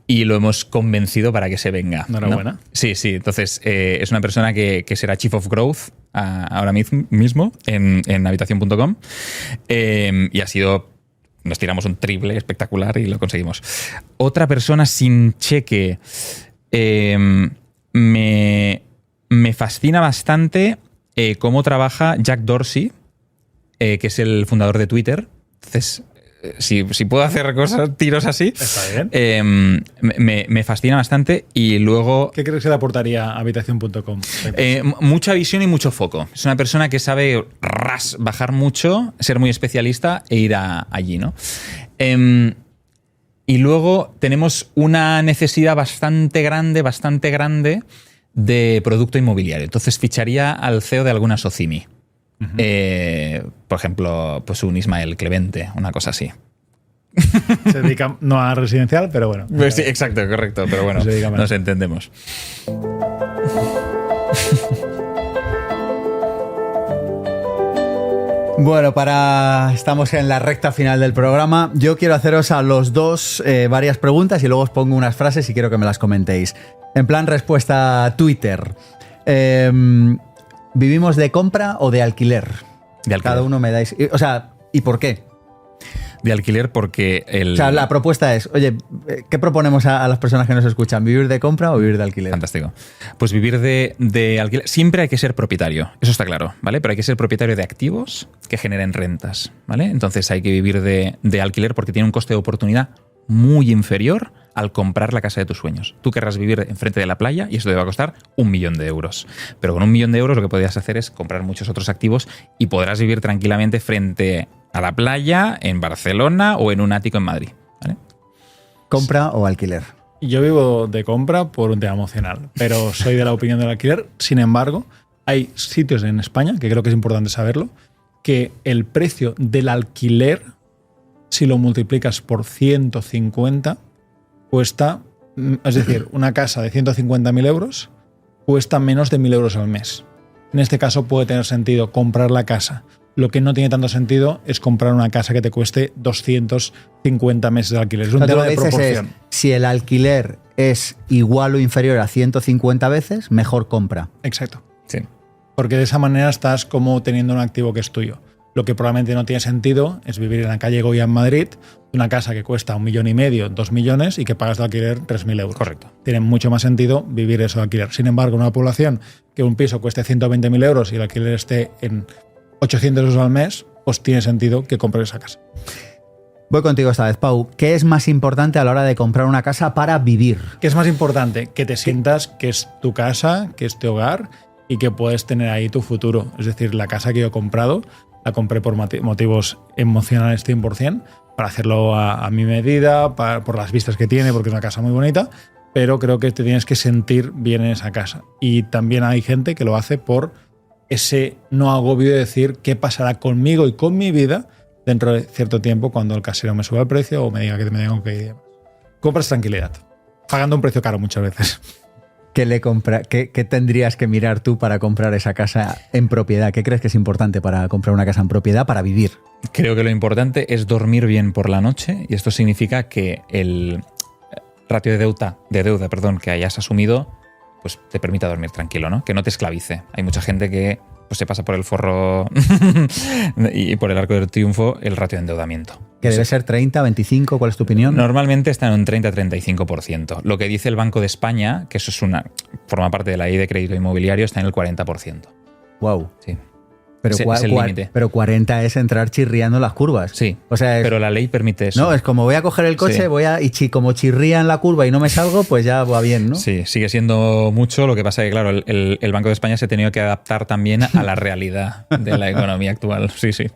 y lo hemos convencido para que se venga. Enhorabuena. ¿No? Sí. Entonces, es una persona que será Chief of Growth ahora mismo en habitación.com y ha sido... Nos tiramos un triple espectacular y lo conseguimos. Otra persona sin cheque... me fascina bastante cómo trabaja Jack Dorsey, que es el fundador de Twitter. Entonces, si puedo hacer tiros así, Está bien. me fascina bastante. Y luego... ¿Qué crees que le aportaría a Habitación.com? Mucha visión y mucho foco. Es una persona que sabe bajar mucho, ser muy especialista e ir allí, ¿no? Y luego tenemos una necesidad bastante grande de producto inmobiliario. Entonces ficharía al CEO de alguna Socimi. Por ejemplo, pues un Ismael Clemente, una cosa así. Se dedica no a residencial, pero bueno. Pues sí, exacto, correcto. Pero bueno, nos entendemos. Bueno, estamos en la recta final del programa. Yo quiero haceros a los dos varias preguntas y luego os pongo unas frases y quiero que me las comentéis. En plan respuesta a Twitter. ¿Vivimos de compra o de alquiler? De alquiler. Cada uno me dais... O sea, ¿y por qué? De alquiler porque O sea, la propuesta es, oye, ¿qué proponemos a las personas que nos escuchan? ¿Vivir de compra o vivir de alquiler? Fantástico. Pues vivir de alquiler. Siempre hay que ser propietario, eso está claro, ¿vale? Pero hay que ser propietario de activos que generen rentas, ¿vale? Entonces hay que vivir de alquiler porque tiene un coste de oportunidad muy inferior al comprar la casa de tus sueños. Tú querrás vivir enfrente de la playa y eso te va a costar 1 millón de euros. Pero con 1 millón de euros lo que podrías hacer es comprar muchos otros activos y podrás vivir tranquilamente frente a la playa en Barcelona o en un ático en Madrid, ¿vale? ¿Compra o alquiler? Yo vivo de compra por un tema emocional, pero soy de la opinión del alquiler. Sin embargo, hay sitios en España, que creo que es importante saberlo, que el precio del alquiler, si lo multiplicas por 150, cuesta, es decir, una casa de 150.000 euros cuesta menos de 1.000 euros al mes. En este caso puede tener sentido comprar la casa. Lo que no tiene tanto sentido es comprar una casa que te cueste 250 meses de alquiler. Es un tema de proporción. Si el alquiler es igual o inferior a 150 veces, mejor compra. Exacto. Sí. Porque de esa manera estás como teniendo un activo que es tuyo. Lo que probablemente no tiene sentido es vivir en la calle Goya en Madrid, una casa que cuesta 1,5 millones, 2 millones y que pagas de alquiler 3.000 euros. Correcto. Tiene mucho más sentido vivir eso de alquiler. Sin embargo, en una población que un piso cueste 120.000 euros y el alquiler esté en 800 euros al mes, pues tiene sentido que compres esa casa. Voy contigo esta vez, Pau. ¿Qué es más importante a la hora de comprar una casa para vivir? ¿Qué es más importante? Que te sientas que es tu casa, que es tu hogar y que puedes tener ahí tu futuro. Es decir, la casa que yo he comprado, la compré por motivos emocionales 100%, para hacerlo a mi medida, por las vistas que tiene, porque es una casa muy bonita, pero creo que te tienes que sentir bien en esa casa. Y también hay gente que lo hace por ese no agobio de decir qué pasará conmigo y con mi vida dentro de cierto tiempo cuando el casero me suba el precio o me diga que me tengo que ir y demás. Compras tranquilidad, pagando un precio caro muchas veces. ¿Qué tendrías que mirar tú para comprar esa casa en propiedad? ¿Qué crees que es importante para comprar una casa en propiedad para vivir? Creo que lo importante es dormir bien por la noche y esto significa que el ratio de deuda que hayas asumido pues te permita dormir tranquilo, ¿no? Que no te esclavice. Hay mucha gente que pues, se pasa por el forro y por el arco del triunfo el ratio de endeudamiento. ¿Que debe ser 30, 25? ¿Cuál es tu opinión? Normalmente está en un 30-35%. Lo que dice el Banco de España, que eso forma parte de la ley de crédito inmobiliario, está en el 40%. Wow. Sí. Pero, es el límite. Pero 40 es entrar chirriando las curvas. Sí, o sea, pero la ley permite eso. No, es como voy a coger el coche, sí. Como chirría en la curva y no me salgo, pues ya va bien, ¿no? Sí, sigue siendo mucho. Lo que pasa es que, claro, el Banco de España se ha tenido que adaptar también a la realidad de la economía actual. Sí, sí.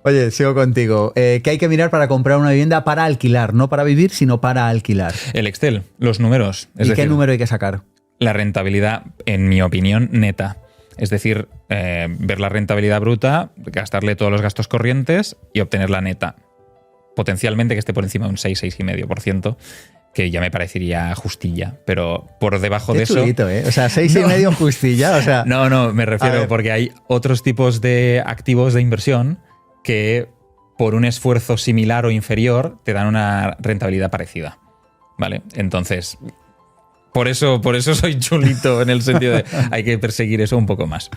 Oye, sigo contigo. ¿Qué hay que mirar para comprar una vivienda para alquilar? No para vivir, sino para alquilar. El Excel, los números. ¿Y qué número hay que sacar? La rentabilidad, en mi opinión, neta. Es decir, ver la rentabilidad bruta, gastarle todos los gastos corrientes y obtener la neta. Potencialmente que esté por encima de un 6-6,5%, que ya me parecería justilla. Pero por debajo de eso... Chulito, ¿eh? O sea, 6,5 justilla. O sea, no, me refiero porque hay otros tipos de activos de inversión que por un esfuerzo similar o inferior te dan una rentabilidad parecida. ¿Vale? Entonces... Por eso soy chulito en el sentido de hay que perseguir eso un poco más.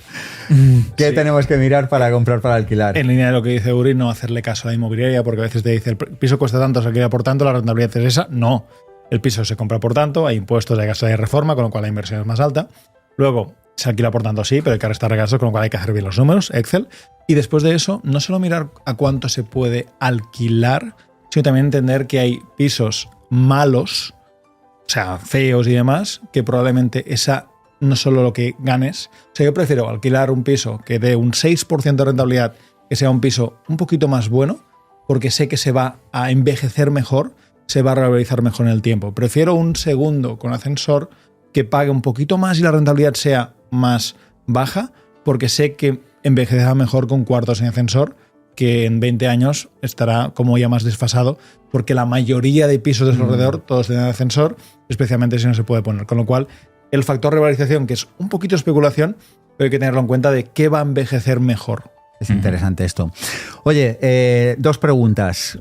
¿Qué tenemos que mirar para comprar para alquilar? En línea de lo que dice Uri, no hacerle caso a la inmobiliaria porque a veces te dice el piso cuesta tanto, se alquila por tanto, la rentabilidad es esa. No. El piso se compra por tanto, hay impuestos, hay gastos de reforma, con lo cual la inversión es más alta. Luego se alquila por tanto sí, pero hay que restar gastos, con lo cual hay que hacer bien los números, Excel. Y después de eso, no solo mirar a cuánto se puede alquilar, sino también entender que hay pisos malos, o sea, feos y demás, que probablemente esa no solo lo que ganes. O sea, yo prefiero alquilar un piso que dé un 6% de rentabilidad, que sea un piso un poquito más bueno, porque sé que se va a envejecer mejor, se va a revalorizar mejor en el tiempo. Prefiero un segundo con ascensor que pague un poquito más y la rentabilidad sea más baja, porque sé que envejecerá mejor con cuartos sin ascensor, que en 20 años estará como ya más desfasado, porque la mayoría de pisos de su alrededor todos tienen ascensor, especialmente si no se puede poner. Con lo cual, el factor revalorización, que es un poquito especulación, pero hay que tenerlo en cuenta de qué va a envejecer mejor. Es interesante esto. Oye, 2 preguntas.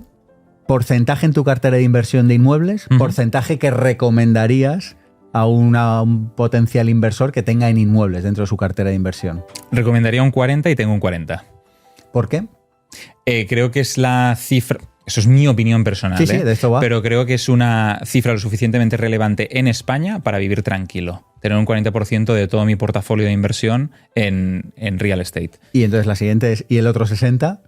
¿Porcentaje en tu cartera de inversión de inmuebles? ¿Porcentaje que recomendarías a un potencial inversor que tenga en inmuebles dentro de su cartera de inversión? Recomendaría un 40 y tengo un 40. ¿Por qué? Creo que es la cifra... Eso es mi opinión personal, sí, de esto va. Pero creo que es una cifra lo suficientemente relevante en España para vivir tranquilo. Tener un 40% de todo mi portafolio de inversión en real estate. Y entonces la siguiente es, ¿y el otro 60%?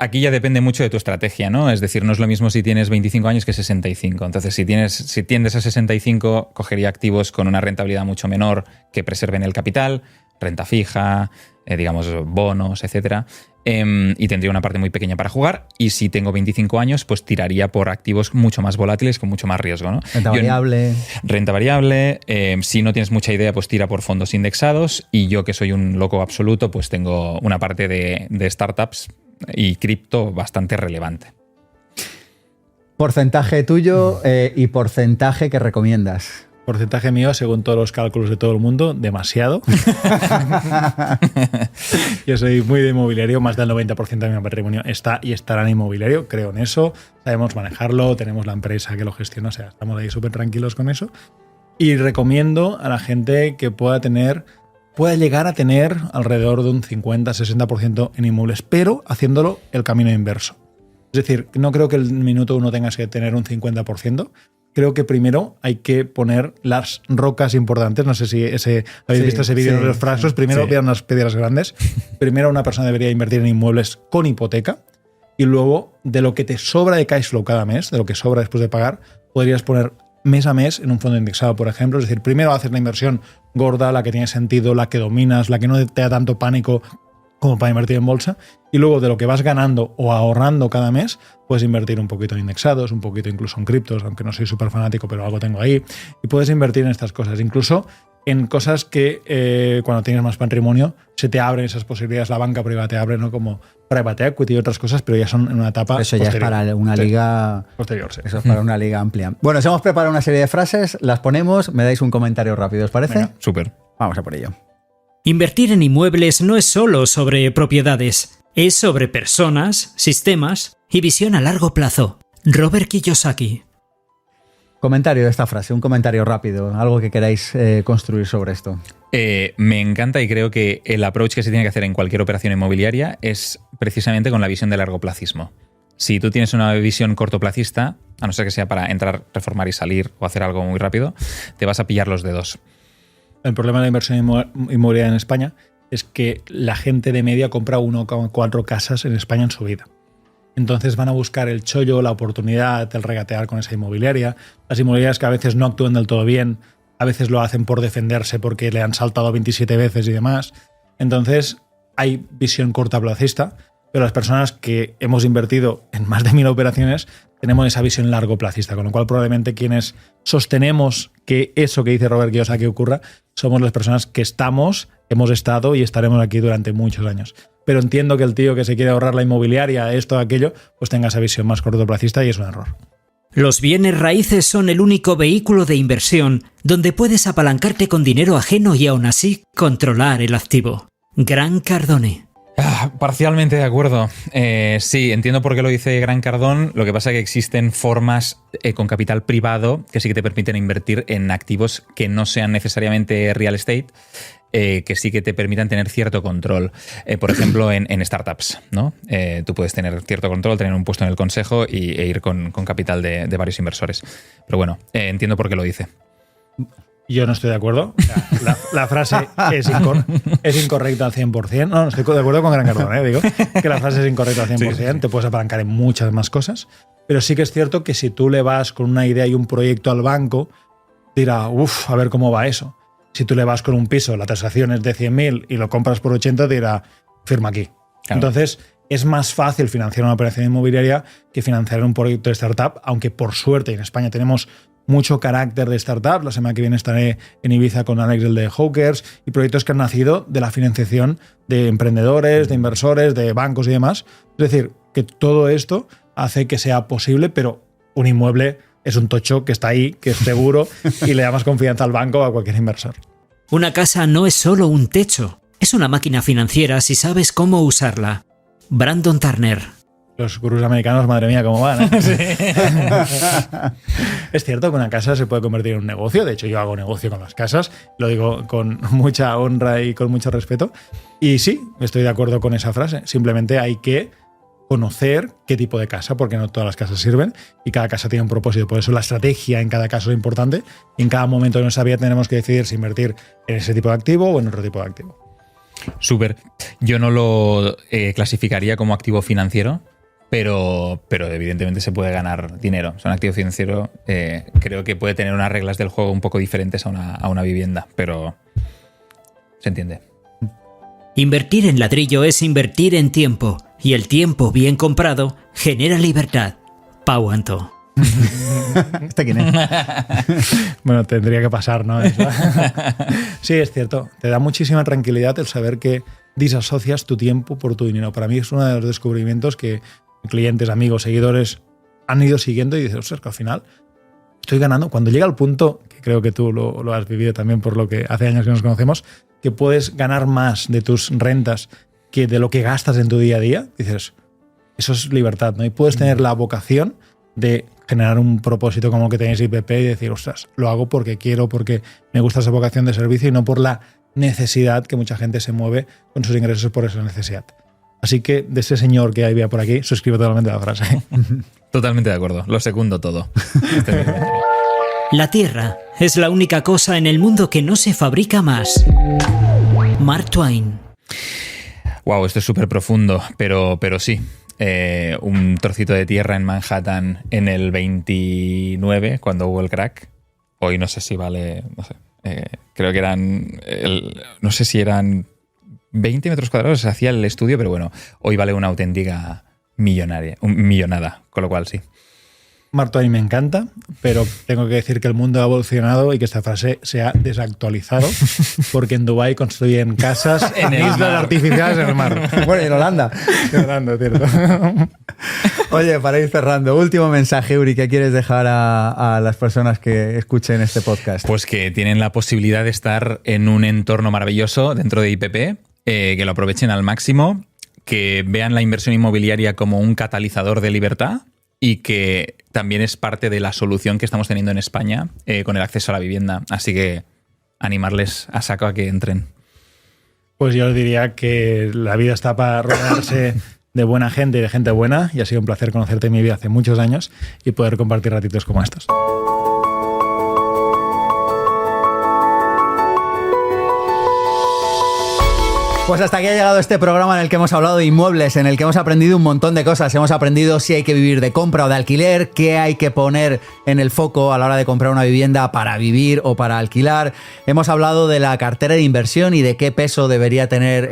Aquí ya depende mucho de tu estrategia, ¿no? Es decir, no es lo mismo si tienes 25 años que 65. Entonces, si tiendes a 65, cogería activos con una rentabilidad mucho menor que preserven el capital, renta fija, digamos, bonos, etcétera. Y tendría una parte muy pequeña para jugar. Y si tengo 25 años, pues tiraría por activos mucho más volátiles con mucho más riesgo, ¿no? Renta variable. Si no tienes mucha idea, pues tira por fondos indexados. Y yo, que soy un loco absoluto, pues tengo una parte de startups y cripto bastante relevante. Porcentaje tuyo y porcentaje que recomiendas. Porcentaje mío, según todos los cálculos de todo el mundo, demasiado. Yo soy muy de inmobiliario, más del 90% de mi patrimonio está y estará en inmobiliario, creo en eso, sabemos manejarlo, tenemos la empresa que lo gestiona, o sea, estamos ahí súper tranquilos con eso. Y recomiendo a la gente que pueda llegar a tener alrededor de un 50-60% en inmuebles, pero haciéndolo el camino inverso. Es decir, no creo que el minuto 1 tengas que tener un 50%. Creo que primero hay que poner las rocas importantes. No sé si habéis visto ese vídeo de los frascos. Primero vean unas piedras grandes. Primero una persona debería invertir en inmuebles con hipoteca. Y luego, de lo que te sobra de cash flow cada mes, de lo que sobra después de pagar, podrías poner mes a mes en un fondo indexado, por ejemplo. Es decir, primero haces la inversión gorda, la que tiene sentido, la que dominas, la que no te da tanto pánico como para invertir en bolsa, y luego de lo que vas ganando o ahorrando cada mes, puedes invertir un poquito en indexados, un poquito incluso en criptos, aunque no soy súper fanático, pero algo tengo ahí, y puedes invertir en estas cosas, incluso en cosas que cuando tienes más patrimonio se te abren esas posibilidades, la banca privada te abre, ¿no? Como private equity y otras cosas, pero ya son en una etapa eso posterior. Ya es para una liga posterior, sí. Eso es para una liga amplia. Bueno, os hemos preparado una serie de frases, las ponemos, me dais un comentario rápido, ¿os parece? Venga. Súper. Vamos a por ello. Invertir en inmuebles no es solo sobre propiedades, es sobre personas, sistemas y visión a largo plazo. Robert Kiyosaki. Comentario de esta frase, un comentario rápido, algo que queráis construir sobre esto. Me encanta y creo que el approach que se tiene que hacer en cualquier operación inmobiliaria es precisamente con la visión de largoplacismo. Si tú tienes una visión cortoplacista, a no ser que sea para entrar, reformar y salir o hacer algo muy rápido, te vas a pillar los dedos. El problema de la inversión inmobiliaria en España es que la gente de media compra 1,4 casas en España en su vida. Entonces van a buscar el chollo, la oportunidad, el regatear con esa inmobiliaria. Las inmobiliarias que a veces no actúan del todo bien, a veces lo hacen por defenderse porque le han saltado 27 veces y demás. Entonces hay visión cortoplacista, pero las personas que hemos invertido en más de 1000 operaciones tenemos esa visión largoplacista, con lo cual probablemente quienes sostenemos que eso que dice Robert Kiyosaki ocurra somos las personas que hemos estado y estaremos aquí durante muchos años. Pero entiendo que el tío que se quiere ahorrar la inmobiliaria, esto, aquello, pues tenga esa visión más cortoplacista y es un error. Los bienes raíces son el único vehículo de inversión donde puedes apalancarte con dinero ajeno y aún así controlar el activo. Grant Cardone. Parcialmente de acuerdo. Sí, entiendo por qué lo dice Gran Cardón. Lo que pasa es que existen formas con capital privado que sí que te permiten invertir en activos que no sean necesariamente real estate, que sí que te permitan tener cierto control. Por ejemplo, en startups, ¿no? Tú puedes tener cierto control, tener un puesto en el consejo e ir con capital de varios inversores. Pero bueno, entiendo por qué lo dice. Yo no estoy de acuerdo. O sea, la frase es incorrecta al 100%. No estoy de acuerdo con Gran Cardón, digo que la frase es incorrecta al 100%. Sí. Te puedes apalancar en muchas más cosas. Pero sí que es cierto que si tú le vas con una idea y un proyecto al banco, dirá, a ver cómo va eso. Si tú le vas con un piso, la tasación es de 100.000 y lo compras por 80, te dirá, firma aquí. Claro. Entonces, es más fácil financiar una operación inmobiliaria que financiar un proyecto de startup, aunque por suerte en España tenemos mucho carácter de startup. La semana que viene estaré en Ibiza con Alex, el de Hawkers, y proyectos que han nacido de la financiación de emprendedores, de inversores, de bancos y demás. Es decir, que todo esto hace que sea posible, pero un inmueble es un tocho que está ahí, que es seguro y le da más confianza al banco o a cualquier inversor. Una casa no es solo un techo, es una máquina financiera si sabes cómo usarla. Brandon Turner. Los gurús americanos, madre mía, cómo van, ¿eh? Sí. Es cierto que una casa se puede convertir en un negocio. De hecho, yo hago negocio con las casas. Lo digo con mucha honra y con mucho respeto. Y sí, estoy de acuerdo con esa frase. Simplemente hay que conocer qué tipo de casa, porque no todas las casas sirven y cada casa tiene un propósito. Por eso la estrategia en cada caso es importante. Y en cada momento de nuestra vida tenemos que decidir si invertir en ese tipo de activo o en otro tipo de activo. Súper. Yo no lo clasificaría como activo financiero, pero evidentemente se puede ganar dinero. O sea, un activo financiero creo que puede tener unas reglas del juego un poco diferentes a una vivienda, pero se entiende. Invertir en ladrillo es invertir en tiempo, y el tiempo bien comprado genera libertad. Pau Anto. ¿Este quién es? Bueno, tendría que pasar, ¿no? Sí, es cierto. Te da muchísima tranquilidad el saber que disasocias tu tiempo por tu dinero. Para mí es uno de los descubrimientos que clientes, amigos, seguidores han ido siguiendo y dices, ostras, que al final estoy ganando. Cuando llega al punto, que creo que tú lo has vivido también por lo que hace años que nos conocemos, que puedes ganar más de tus rentas que de lo que gastas en tu día a día, dices, eso es libertad, ¿no? Y puedes tener la vocación de generar un propósito como el que tenéis IPP y decir, ostras, lo hago porque quiero, porque me gusta esa vocación de servicio y no por la necesidad que mucha gente se mueve con sus ingresos por esa necesidad. Así que de ese señor que había por aquí, suscribo totalmente la frase. Totalmente de acuerdo, lo segundo todo. La tierra es la única cosa en el mundo que no se fabrica más. Mark Twain. Wow, esto es súper profundo, pero sí. Un trocito de tierra en Manhattan en el 29, cuando hubo el crack. Hoy no sé si vale, no sé, creo que eran, no sé si eran 20 metros cuadrados, se hacía el estudio, pero bueno, hoy vale una auténtica millonada, con lo cual sí. Mark Twain me encanta, pero tengo que decir que el mundo ha evolucionado y que esta frase se ha desactualizado porque en Dubái construyen casas en islas artificiales en el mar. Bueno, y en Holanda. En Holanda, cierto. Oye, para ir cerrando, último mensaje, Uri, ¿qué quieres dejar a las personas que escuchen este podcast? Pues que tienen la posibilidad de estar en un entorno maravilloso dentro de IPP, que lo aprovechen al máximo, que vean la inversión inmobiliaria como un catalizador de libertad y que también es parte de la solución que estamos teniendo en España con el acceso a la vivienda. Así que animarles a saco a que entren. Pues yo diría que la vida está para rodearse de buena gente y de gente buena, y ha sido un placer conocerte en mi vida hace muchos años y poder compartir ratitos como estos. Pues hasta aquí ha llegado este programa en el que hemos hablado de inmuebles, en el que hemos aprendido un montón de cosas. Hemos aprendido si hay que vivir de compra o de alquiler, qué hay que poner en el foco a la hora de comprar una vivienda para vivir o para alquilar. Hemos hablado de la cartera de inversión y de qué peso debería tener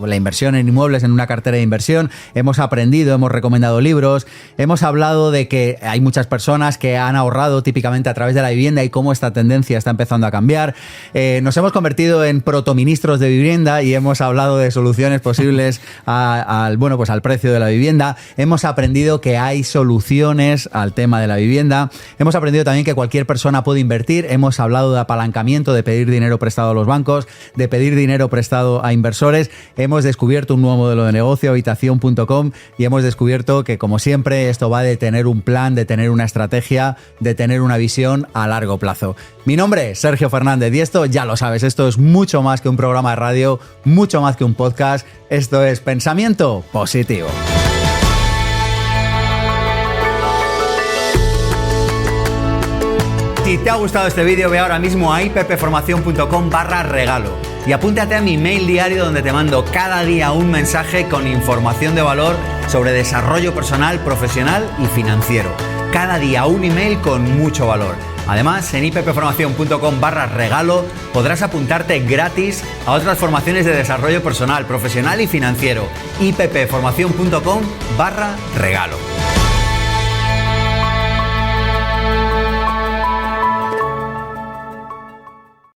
la inversión en inmuebles en una cartera de inversión. Hemos aprendido, hemos recomendado libros. Hemos hablado de que hay muchas personas que han ahorrado típicamente a través de la vivienda y cómo esta tendencia está empezando a cambiar. Nos hemos convertido en protoministros de vivienda y hemos hablado de soluciones posibles al precio de la vivienda. Hemos aprendido que hay soluciones al tema de la vivienda. Hemos aprendido también que cualquier persona puede invertir. Hemos hablado de apalancamiento, de pedir dinero prestado a los bancos, de pedir dinero prestado a inversores. Hemos descubierto un nuevo modelo de negocio, habitación.com, y hemos descubierto que, como siempre, esto va de tener un plan, de tener una estrategia, de tener una visión a largo plazo. Mi nombre es Sergio Fernández y esto, ya lo sabes, esto es mucho más que un programa de radio, mucho más que un podcast. Esto es Pensamiento Positivo. Si te ha gustado este vídeo, ve ahora mismo a ippformacion.com/regalo y apúntate a mi mail diario, donde te mando cada día un mensaje con información de valor sobre desarrollo personal, profesional y financiero. Cada día un email con mucho valor. Además, en ippformacion.com/regalo podrás apuntarte gratis a otras formaciones de desarrollo personal, profesional y financiero. ippformacion.com/regalo.